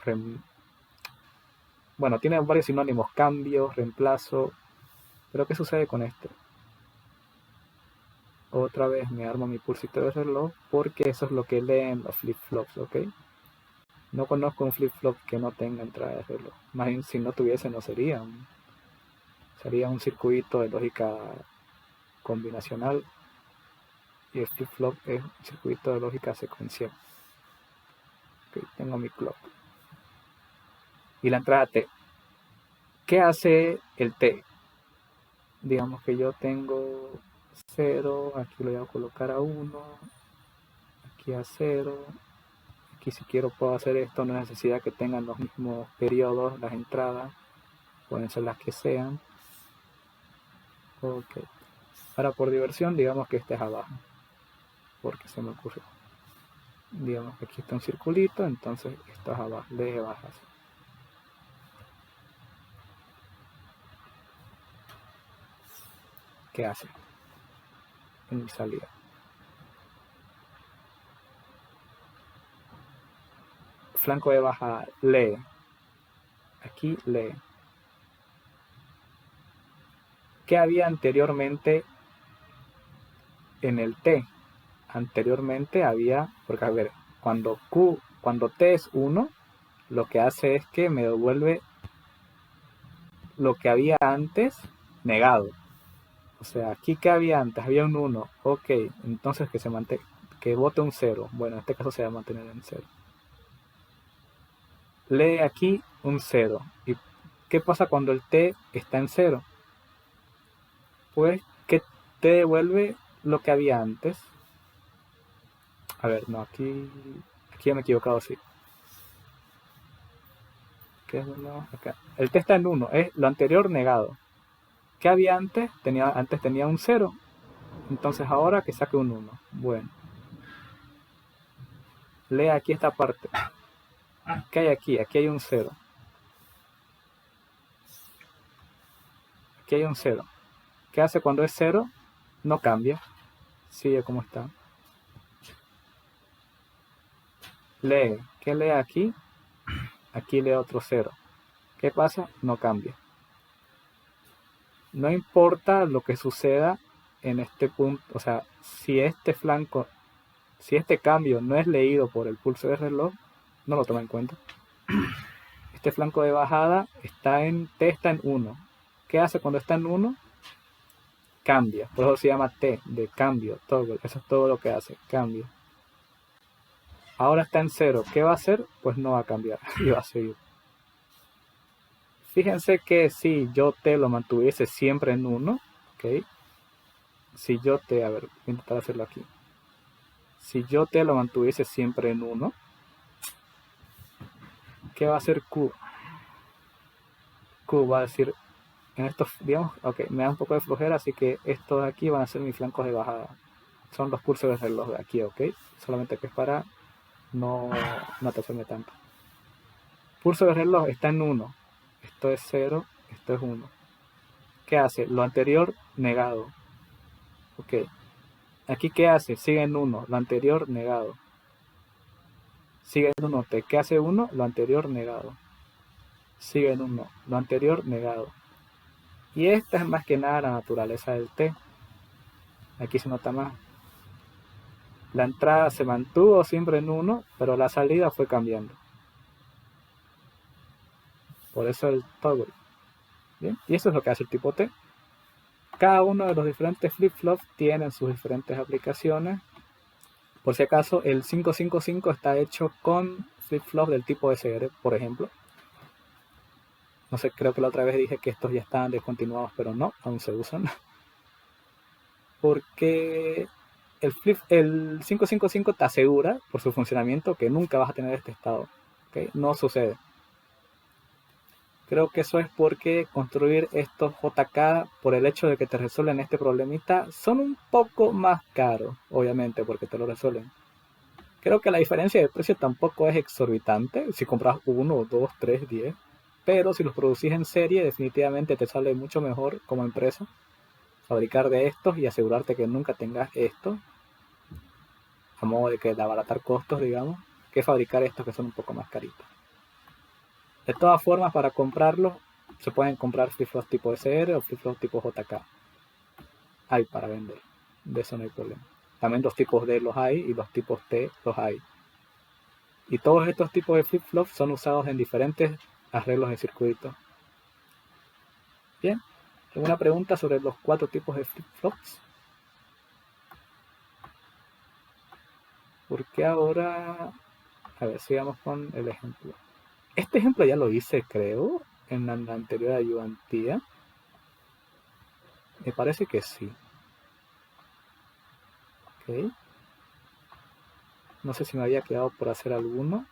Bueno, tiene varios sinónimos, cambio, reemplazo, pero ¿qué sucede con este? Otra vez me armo mi pulsito de reloj porque eso es lo que leen los flip-flops, ¿ok? No conozco un flip-flop que no tenga entrada de reloj. Más bien, si no tuviese, no sería sería un circuito de lógica combinacional y el flip-flop es un circuito de lógica secuencial. Okay, tengo mi clock. Y la entrada T. ¿Qué hace el T? Digamos que yo tengo 0, aquí lo voy a colocar a 1, aquí a 0. Aquí si quiero puedo hacer esto, no es necesidad que tengan los mismos periodos, las entradas, pueden ser las que sean. Ok. Ahora por diversión, digamos que este es abajo, porque se me ocurrió. Digamos que aquí está un circulito, entonces esto es abajo, de bajas. ¿Qué hace? En mi salida. Flanco de baja, lee. Aquí lee. ¿Qué había anteriormente en el T? Anteriormente había, porque a ver, cuando T es 1, lo que hace es que me devuelve lo que había antes negado. O sea, aquí que había antes, había un 1, ok, entonces que bote un 0. Bueno, en este caso se va a mantener en 0. Lee aquí un 0. ¿Y qué pasa cuando el T está en 0? Pues que te devuelve lo que había antes. A ver, no, aquí ya me he equivocado, sí. ¿Qué es uno? Acá. El T está en 1, es lo anterior negado. ¿Qué había antes? Antes tenía un 0. Entonces ahora que saque un 1. Bueno. Lee aquí esta parte. ¿Qué hay aquí? Aquí hay un 0. Aquí hay un 0. ¿Qué hace cuando es 0? No cambia. Sigue como está. Lee. ¿Qué lee aquí? Aquí lee otro 0. ¿Qué pasa? No cambia. No importa lo que suceda en este punto. O sea, si este cambio no es leído por el pulso de reloj, no lo toma en cuenta. Este flanco de bajada T está en 1. ¿Qué hace cuando está en 1? Cambia. Por eso se llama T, de cambio, toggle. Eso es todo lo que hace, cambio. Ahora está en 0. ¿Qué va a hacer? Pues no va a cambiar y va a seguir. Fíjense que si yo T lo mantuviese siempre en 1, ¿ok? Si yo T, a ver, voy a intentar hacerlo aquí. Si yo T lo mantuviese siempre en 1, ¿qué va a hacer Q? Q va a decir, en estos, digamos, ok, me da un poco de flojera, así que estos de aquí van a ser mis flancos de bajada. Son los pulsos de reloj de aquí, ok. Solamente que es para no atrasarme tanto. Pulso de reloj está en 1. Esto es 0, esto es 1. ¿Qué hace? Lo anterior negado. Ok. Aquí ¿qué hace? Sigue en 1. Lo anterior negado. Sigue en 1. ¿Qué hace 1? Lo anterior negado. Sigue en 1. Lo anterior negado. Y esta es más que nada la naturaleza del T. Aquí se nota más. La entrada se mantuvo siempre en 1, pero la salida fue cambiando. Por eso el toggle. ¿Bien? Y eso es lo que hace el tipo T. Cada uno de los diferentes flip-flops tienen sus diferentes aplicaciones. Por si acaso, el 555 está hecho con flip-flops del tipo SR, por ejemplo. No sé, creo que la otra vez dije que estos ya estaban descontinuados, pero no, aún se usan. Porque el 555 te asegura, por su funcionamiento, que nunca vas a tener este estado. ¿Okay? No sucede. Creo que eso es porque construir estos JK, por el hecho de que te resuelven este problemita, son un poco más caros, obviamente, porque te lo resuelven. Creo que la diferencia de precio tampoco es exorbitante, si compras 1, 2, 3, 10, pero si los producís en serie, definitivamente te sale mucho mejor como empresa fabricar de estos y asegurarte que nunca tengas esto, a modo de que de abaratar costos, digamos, que fabricar estos que son un poco más caritos. De todas formas, para comprarlos, se pueden comprar flip-flops tipo SR o flip-flops tipo JK. Hay para vender, de eso no hay problema. También los tipos D los hay y los tipos T los hay. Y todos estos tipos de flip-flops son usados en diferentes arreglos de circuito. Bien, ¿alguna pregunta sobre los 4 tipos de flip-flops? Porque ahora, a ver, sigamos con el ejemplo. Este ejemplo ya lo hice, creo, en la anterior ayudantía. Me parece que sí. Ok. No sé si me había quedado por hacer alguno.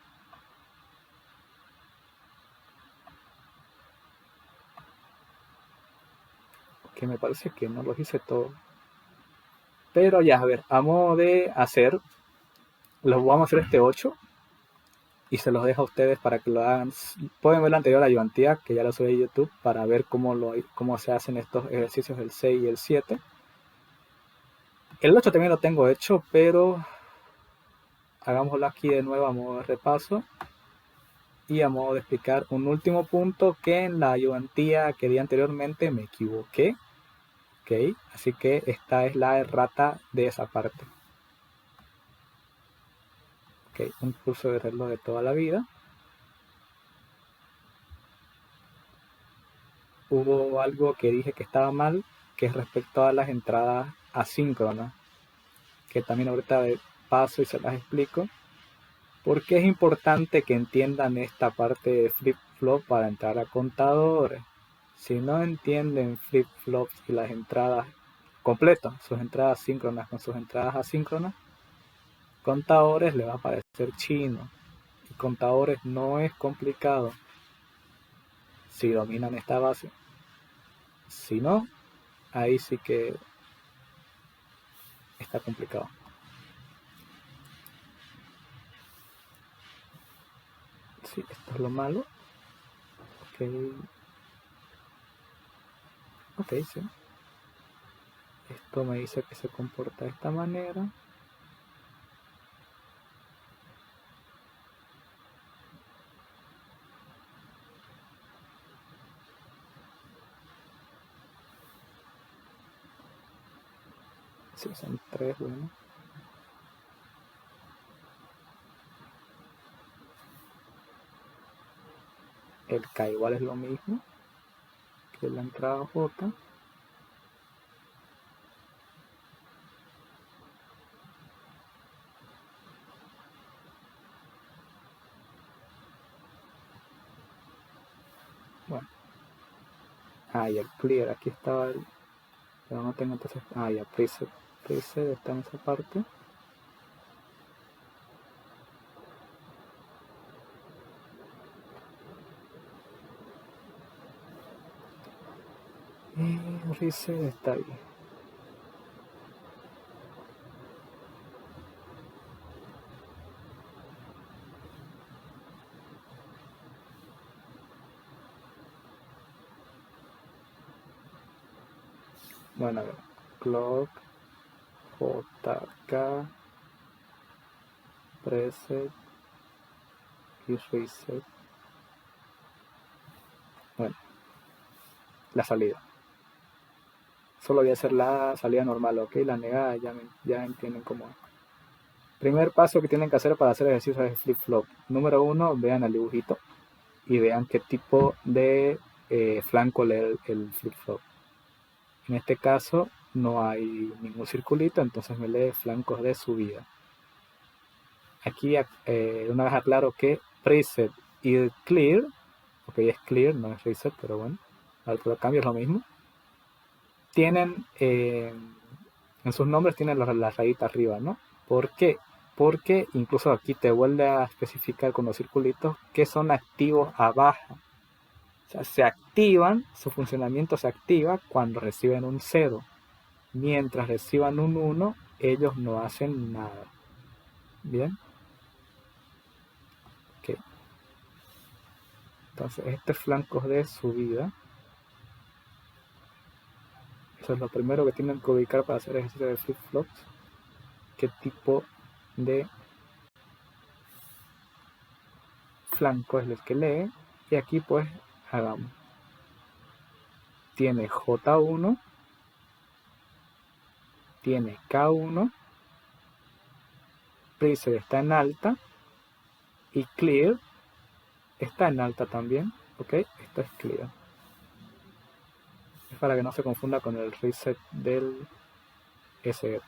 Que me parece que no los hice todos. Pero ya, a ver, a modo de hacer, los vamos a hacer este 8 y se los dejo a ustedes para que lo hagan. Pueden ver la anterior ayudantía, que ya lo subí a YouTube, para ver cómo se hacen estos ejercicios del 6 y el 7. El 8 también lo tengo hecho, pero hagámoslo aquí de nuevo a modo de repaso y a modo de explicar un último punto que en la ayudantía que di anteriormente me equivoqué. Ok, así que esta es la errata de esa parte. Ok, un curso de reloj de toda la vida. Hubo algo que dije que estaba mal, que es respecto a las entradas asíncronas, que también ahorita paso y se las explico, porque es importante que entiendan esta parte de flip-flop para entrar a contadores. Si no entienden flip-flops y las entradas completas, sus entradas síncronas con sus entradas asíncronas, contadores le va a parecer chino. Y contadores no es complicado si dominan esta base. Si no, ahí sí que está complicado. Sí, esto es lo malo. Ok, ok, sí. Esto me dice que se comporta de esta manera. Sí, son 3, bueno. El K igual es lo mismo que la entrada J. Bueno. Y el clear, aquí estaba el... Pero no tengo entonces... ya, preset. Preset está en esa parte. Y reset está ahí. Bueno, a ver. Clock, JK, preset y reset. Bueno, la salida. solo voy a hacer la salida normal, ok, la negada ya entienden cómo es. Primer paso que tienen que hacer para hacer ejercicios de flip-flop. Número 1, vean el dibujito y vean qué tipo de flanco lee el flip-flop. En este caso no hay ningún circulito, entonces me lee flancos de subida. Aquí una vez aclaro que preset y clear, ok, es clear, no es reset, pero bueno, al cambio es lo mismo. Tienen, en sus nombres tienen la rayita arriba, ¿no? ¿Por qué? Porque incluso aquí te vuelve a especificar con los circulitos que son activos a baja. O sea, se activan, su funcionamiento se activa cuando reciben un 0. Mientras reciban un 1, ellos no hacen nada. ¿Bien? Ok. Entonces, este flanco de subida. Eso es lo primero que tienen que ubicar para hacer ejercicio de flip-flops. ¿Qué tipo de flanco es el que lee? Y aquí pues hagamos. Tiene J1, tiene K1, preset está en alta y clear está en alta también, ok, esto es clear. Es para que no se confunda con el reset del SR.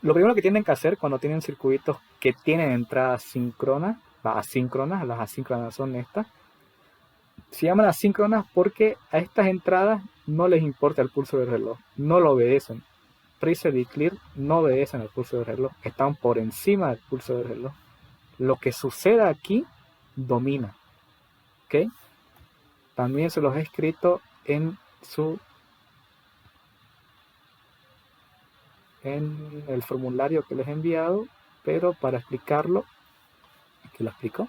Lo primero que tienen que hacer cuando tienen circuitos que tienen entradas síncronas, las asíncronas son estas, se llaman asíncronas porque a estas entradas no les importa el pulso del reloj, no lo obedecen. Preset y clear no obedecen al pulso del reloj, están por encima del pulso del reloj. Lo que suceda aquí domina, ¿ok? También se los he escrito en el formulario que les he enviado, pero para explicarlo, aquí lo explico,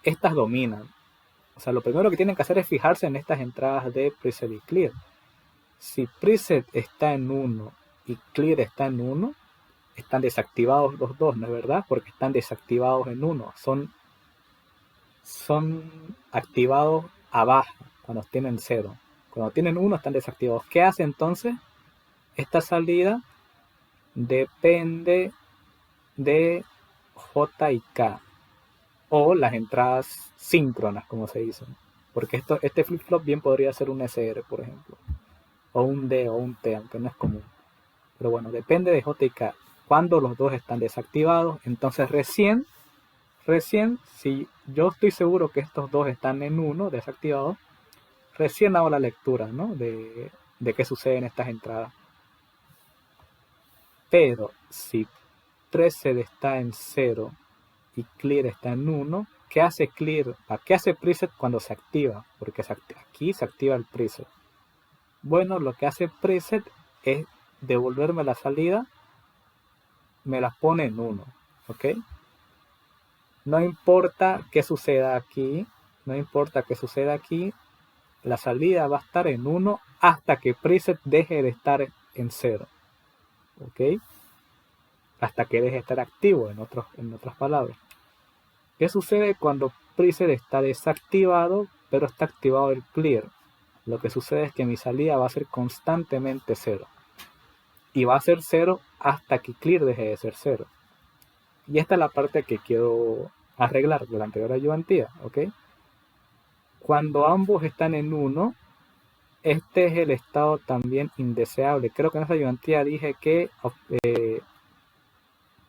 estas dominan. O sea, lo primero que tienen que hacer es fijarse en estas entradas de preset y clear. Si preset está en 1 y clear está en 1, están desactivados los dos, ¿no es verdad? Porque están desactivados en 1. Son activados a baja cuando tienen 0. Cuando tienen 1 están desactivados. ¿Qué hace entonces? Esta salida depende de J y K o las entradas síncronas, como se dicen. Porque este flip-flop bien podría ser un SR, por ejemplo, o un D o un T, aunque no es común. Pero bueno, depende de J y K. Cuando los dos están desactivados, entonces recién, si yo estoy seguro que estos dos están en 1 desactivados, recién hago la lectura, ¿no? de qué sucede en estas entradas. Pero si preset está en 0 y clear está en 1, ¿qué hace clear? ¿Qué hace preset cuando se activa? Porque aquí se activa el preset. Bueno, lo que hace preset es devolverme la salida, me la pone en 1, ¿ok? No importa qué suceda aquí, la salida va a estar en 1 hasta que preset deje de estar en 0, ¿ok? Hasta que deje de estar activo, en otras palabras. ¿Qué sucede cuando preset está desactivado, pero está activado el clear? Lo que sucede es que mi salida va a ser constantemente 0. Y va a ser 0 hasta que clear deje de ser 0. Y esta es la parte que quiero arreglar de la anterior ayudantía, ¿ok? Cuando ambos están en 1, este es el estado también indeseable. Creo que en esa ayudantía dije que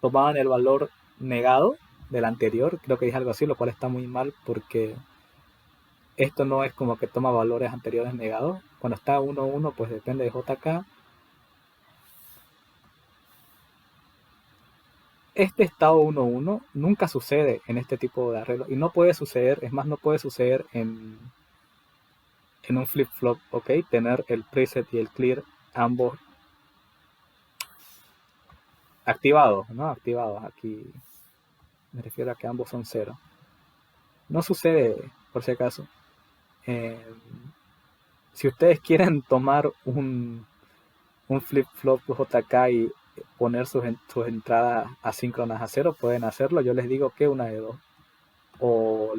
tomaban el valor negado del anterior. Creo que dije algo así, lo cual está muy mal porque esto no es como que toma valores anteriores negados. Cuando está 1-1, pues depende de JK. Este estado 1-1 nunca sucede en este tipo de arreglo. Y no puede suceder, es más, no puede suceder en un flip-flop, ¿ok? Tener el preset y el clear ambos activados, ¿no? Activados. Aquí me refiero a que ambos son 0. No sucede, por si acaso. Si ustedes quieren tomar un flip-flop JK y poner sus entradas asíncronas a 0, pueden hacerlo. Yo les digo que una de dos. O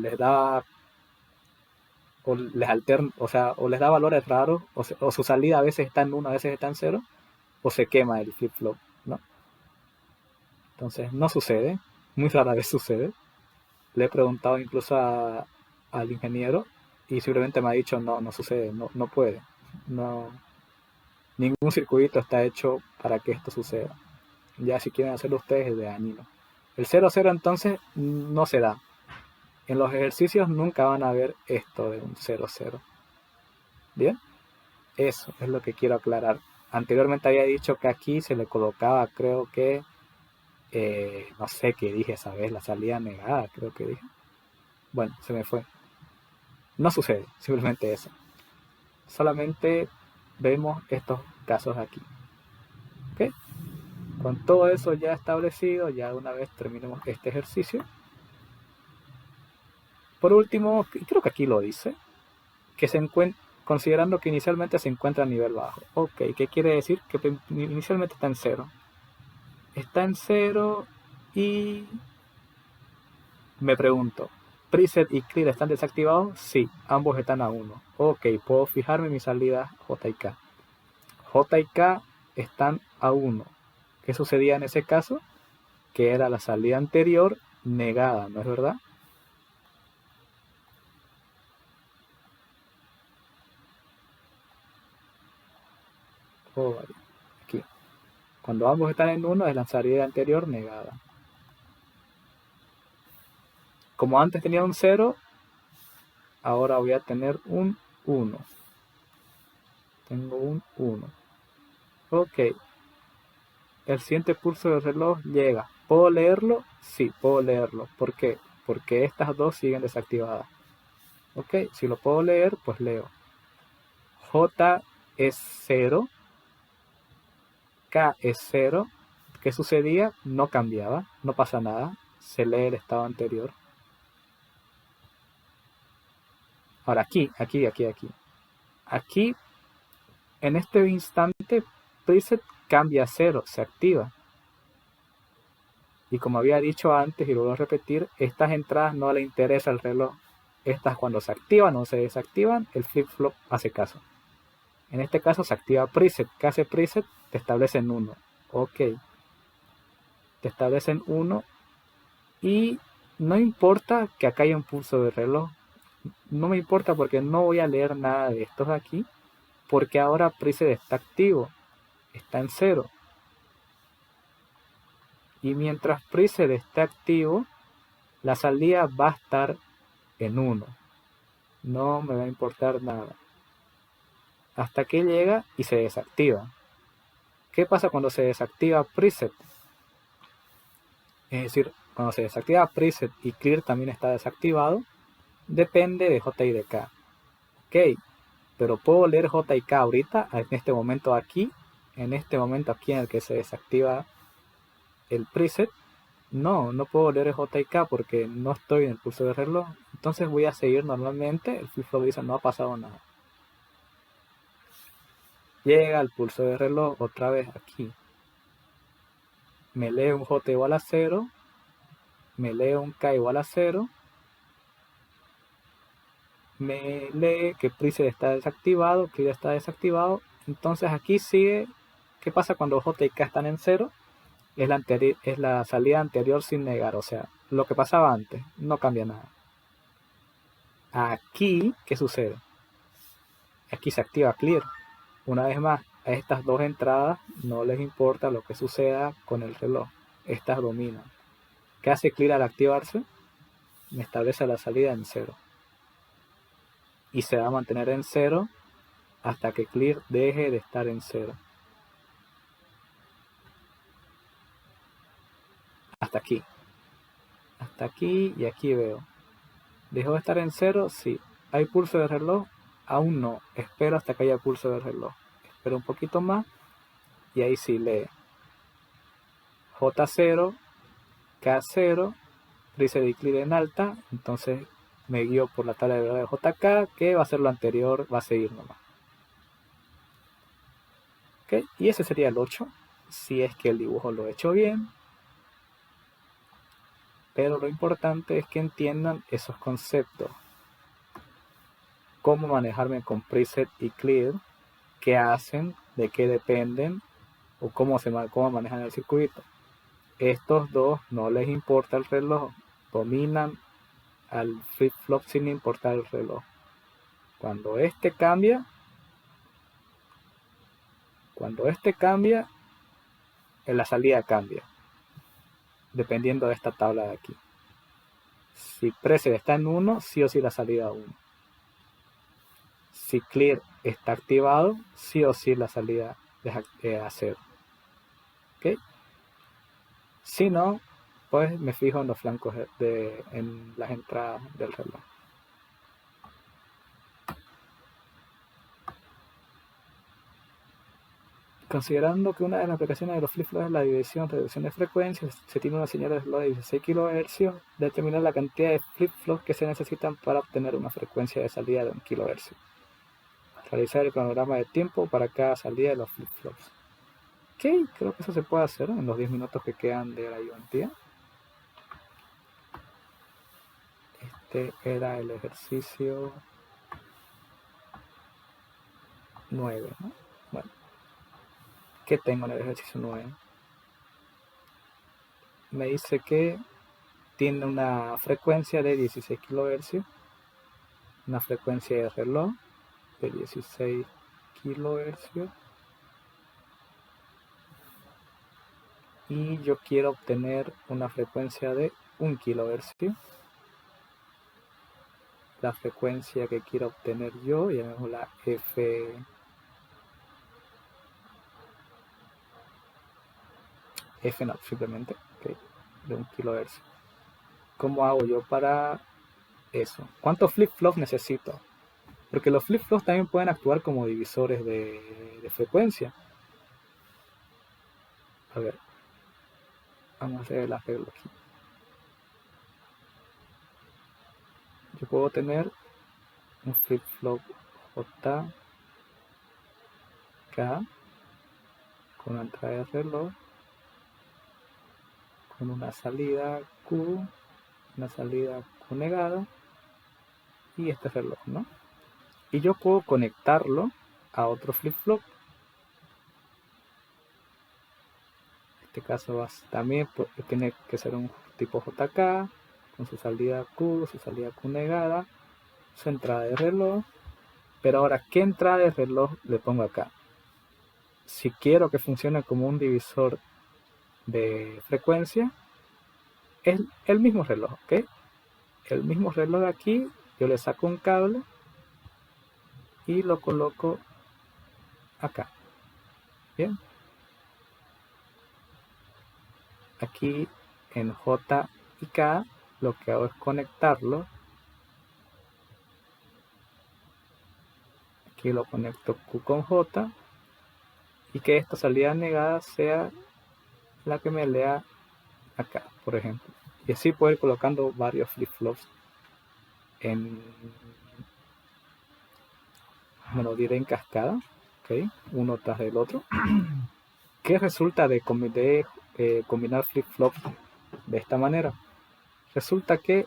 o les alterna, o sea, o les da valores raros, o su salida a veces está en 1, a veces está en 0, o se quema el flip-flop, ¿no? Entonces no sucede, muy rara vez sucede. Le he preguntado incluso al ingeniero y simplemente me ha dicho no, no sucede, no, no puede. No, ningún circuito está hecho para que esto suceda. Ya si quieren hacerlo ustedes es de dañino. El 0-0 entonces no se da. En los ejercicios nunca van a ver esto de un 0-0. ¿Bien? Eso es lo que quiero aclarar. Anteriormente había dicho que aquí se le colocaba, creo que, no sé qué dije esa vez, la salida negada, creo que dije. Bueno, se me fue. No sucede, simplemente eso. Solamente vemos estos casos aquí. ¿Ok? Con todo eso ya establecido, ya una vez terminemos este ejercicio. Por último, creo que aquí lo dice, que se encuentra, considerando que inicialmente se encuentra a nivel bajo. Ok, ¿qué quiere decir? Que inicialmente está en 0. Está en 0 y me pregunto, ¿preset y clear están desactivados? Sí, ambos están a 1. Ok, puedo fijarme en mi salida J y K. J y K están a 1. ¿Qué sucedía en ese caso? Que era la salida anterior negada, ¿no es verdad? Oh, aquí. Cuando ambos están en 1 es la salida anterior negada. Como antes tenía un 0, ahora voy a tener un 1. Tengo un 1. Ok. El siguiente pulso del reloj llega. ¿Puedo leerlo? Sí, puedo leerlo. ¿Por qué? Porque estas dos siguen desactivadas. Ok, si lo puedo leer, pues leo. J es 0. K es 0. ¿Qué sucedía? No cambiaba. No pasa nada. Se lee el estado anterior. Ahora aquí. Aquí, en este instante, preset cambia a 0. Se activa. Y como había dicho antes y lo voy a repetir, estas entradas no le interesa el reloj. Estas cuando se activan o se desactivan, el flip-flop hace caso. En este caso se activa preset. ¿Qué hace preset? Te establecen 1. Ok. Te establecen 1 y no importa que acá haya un pulso de reloj. No me importa porque no voy a leer nada de estos aquí. Porque ahora preset está activo. Está en 0. Y mientras preset esté activo, la salida va a estar en 1. No me va a importar nada. Hasta que llega y se desactiva. ¿Qué pasa cuando se desactiva preset? Es decir, cuando se desactiva preset y clear también está desactivado, depende de J y de K. Ok, pero puedo leer J y K ahorita, en este momento aquí en el que se desactiva el preset. No, no puedo leer J y K porque no estoy en el pulso de reloj. Entonces voy a seguir normalmente. El flip-flop dice no ha pasado nada. Llega el pulso de reloj otra vez aquí. Me lee un J igual a 0. Me lee un K igual a 0. Me lee que preset está desactivado, clear está desactivado. Entonces aquí sigue. ¿Qué pasa cuando J y K están en 0? Es la salida anterior sin negar. O sea, lo que pasaba antes. No cambia nada. Aquí, ¿qué sucede? Aquí se activa clear. Una vez más, a estas dos entradas no les importa lo que suceda con el reloj. Estas dominan. ¿Qué hace clear al activarse? Me establece la salida en 0. Y se va a mantener en 0 hasta que clear deje de estar en 0. Hasta aquí. Hasta aquí y aquí veo. ¿Dejó de estar en 0? Sí. ¿Hay pulso de reloj? Aún no. Espero hasta que haya pulso de reloj. Espero un poquito más y ahí sí lee. J0, K0, preset y clear en alta. Entonces me guío por la tabla de verdad de JK, que va a ser lo anterior, va a seguir nomás. ¿Okay? Y ese sería el 8, si es que el dibujo lo he hecho bien. Pero lo importante es que entiendan esos conceptos. cómo manejarme con preset y clear, qué hacen, de qué dependen o cómo manejan el circuito. Estos dos no les importa el reloj, dominan al flip-flop sin importar el reloj. Cuando este cambia, la salida cambia, dependiendo de esta tabla de aquí. Si preset está en 1, sí o sí la salida 1. Si clear está activado, sí o sí la salida a 0. ¿Ok? Si no, pues me fijo en los flancos en las entradas del reloj. Considerando que una de las aplicaciones de los flip-flops es la reducción de frecuencias, se tiene una señal de reloj de 16 kHz, determinar la cantidad de flip-flops que se necesitan para obtener una frecuencia de salida de 1 kHz. Realizar el cronograma de tiempo para cada salida de los flip-flops. Ok, creo que eso se puede hacer en los 10 minutos que quedan de la ayudantía. Este era el ejercicio 9, ¿no? Bueno, ¿qué tengo en el ejercicio 9? Me dice que tiene una frecuencia de 16 kHz, una frecuencia de reloj de 16 kHz, y yo quiero obtener una frecuencia de 1 kHz. La frecuencia que quiero obtener yo, llamémosla F, no, simplemente, okay, de 1 kHz. ¿Cómo hago yo para eso? ¿Cuántos flip-flops necesito? Porque los flip-flops también pueden actuar como divisores de frecuencia. A ver, vamos a hacer el arreglo aquí. Yo puedo tener un flip-flop J, K, con una entrada de reloj, con una salida Q, una salida Q negada, y este reloj, ¿no? Y yo puedo conectarlo a otro flip-flop. En este caso también tiene que ser un tipo JK, con su salida Q, su salida Q negada, su entrada de reloj. Pero ahora, ¿qué entrada de reloj le pongo acá? Si quiero que funcione como un divisor de frecuencia, es el mismo reloj, ¿ok? El mismo reloj de aquí, yo le saco un cable y lo coloco acá. Bien. Aquí en J y K lo que hago es conectarlo. Aquí lo conecto Q con J y que esta salida negada sea la que me lea acá, por ejemplo. Y así puedo ir colocando varios flip-flops me lo diré en cascada, ¿okay? Uno tras del otro. ¿Qué resulta de combinar flip-flops de esta manera? Resulta que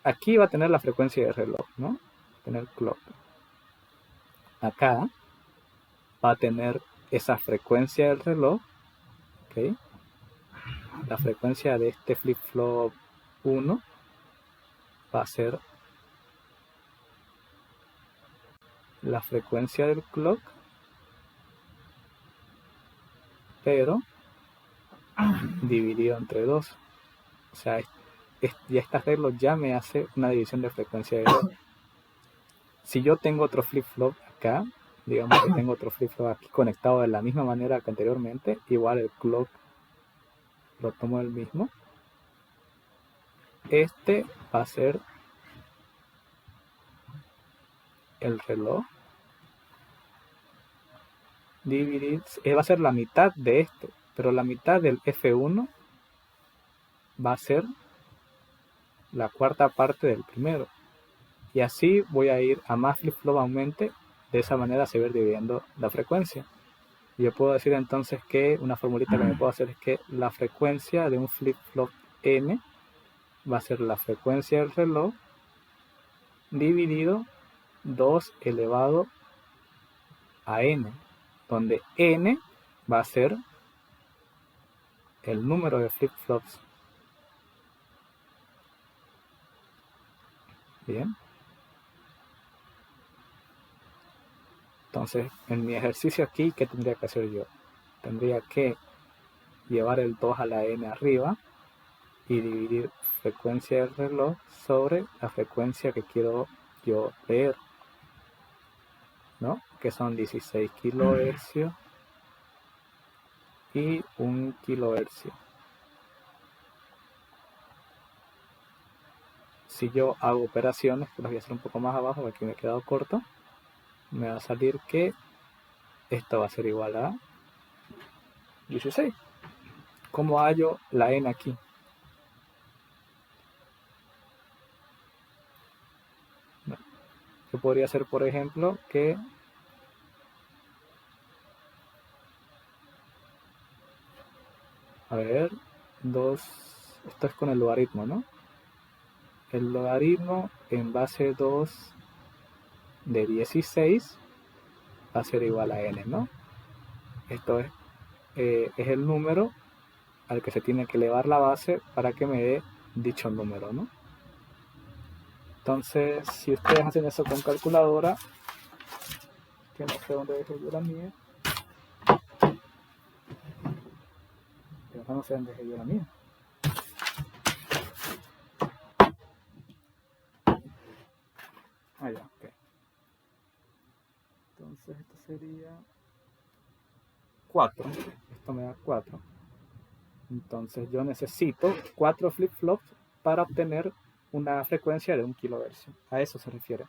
aquí va a tener la frecuencia de reloj, ¿no? Tener clock. Acá va a tener esa frecuencia del reloj, ¿ok? La frecuencia de este flip-flop 1 va a ser la frecuencia del clock, pero dividido entre 2. O sea, ya este arreglo ya me hace una división de frecuencia de 2. Si yo tengo otro flip-flop acá, digamos que tengo otro flip-flop aquí conectado de la misma manera que anteriormente, igual el clock lo tomo del mismo. Este va a ser el reloj dividir, va a ser la mitad de este, pero la mitad del F1 va a ser la cuarta parte del primero. Y así voy a ir a más flip-flop aumente, de esa manera se va a ir dividiendo la frecuencia. Y yo puedo decir entonces que una formulita que me puedo hacer es que la frecuencia de un flip-flop N va a ser la frecuencia del reloj dividido 2 elevado a n, donde n va a ser el número de flip-flops. Bien. Entonces, en mi ejercicio aquí, ¿qué tendría que hacer yo? Tendría que llevar el 2 a la n arriba y dividir frecuencia del reloj sobre la frecuencia que quiero yo leer, ¿no? Que son 16 kilohercios y 1 kilohercio. Si yo hago operaciones, que las voy a hacer un poco más abajo, aquí me he quedado corto, me va a salir que esto va a ser igual a 16. ¿Cómo hallo la n aquí? Yo podría hacer, por ejemplo, que a ver, 2, esto es con el logaritmo, ¿no? El logaritmo en base 2 de 16 va a ser igual a n, ¿no? Esto es el número al que se tiene que elevar la base para que me dé dicho número, ¿no? Entonces, si ustedes hacen eso con calculadora, que no sé dónde dejé yo la mía, no sé dónde dejé yo la mía. Ah, ya, ok. Entonces esto sería 4. Esto me da 4. Entonces yo necesito 4 flip-flops para obtener una frecuencia de 1 kilohercio. A eso se refiere.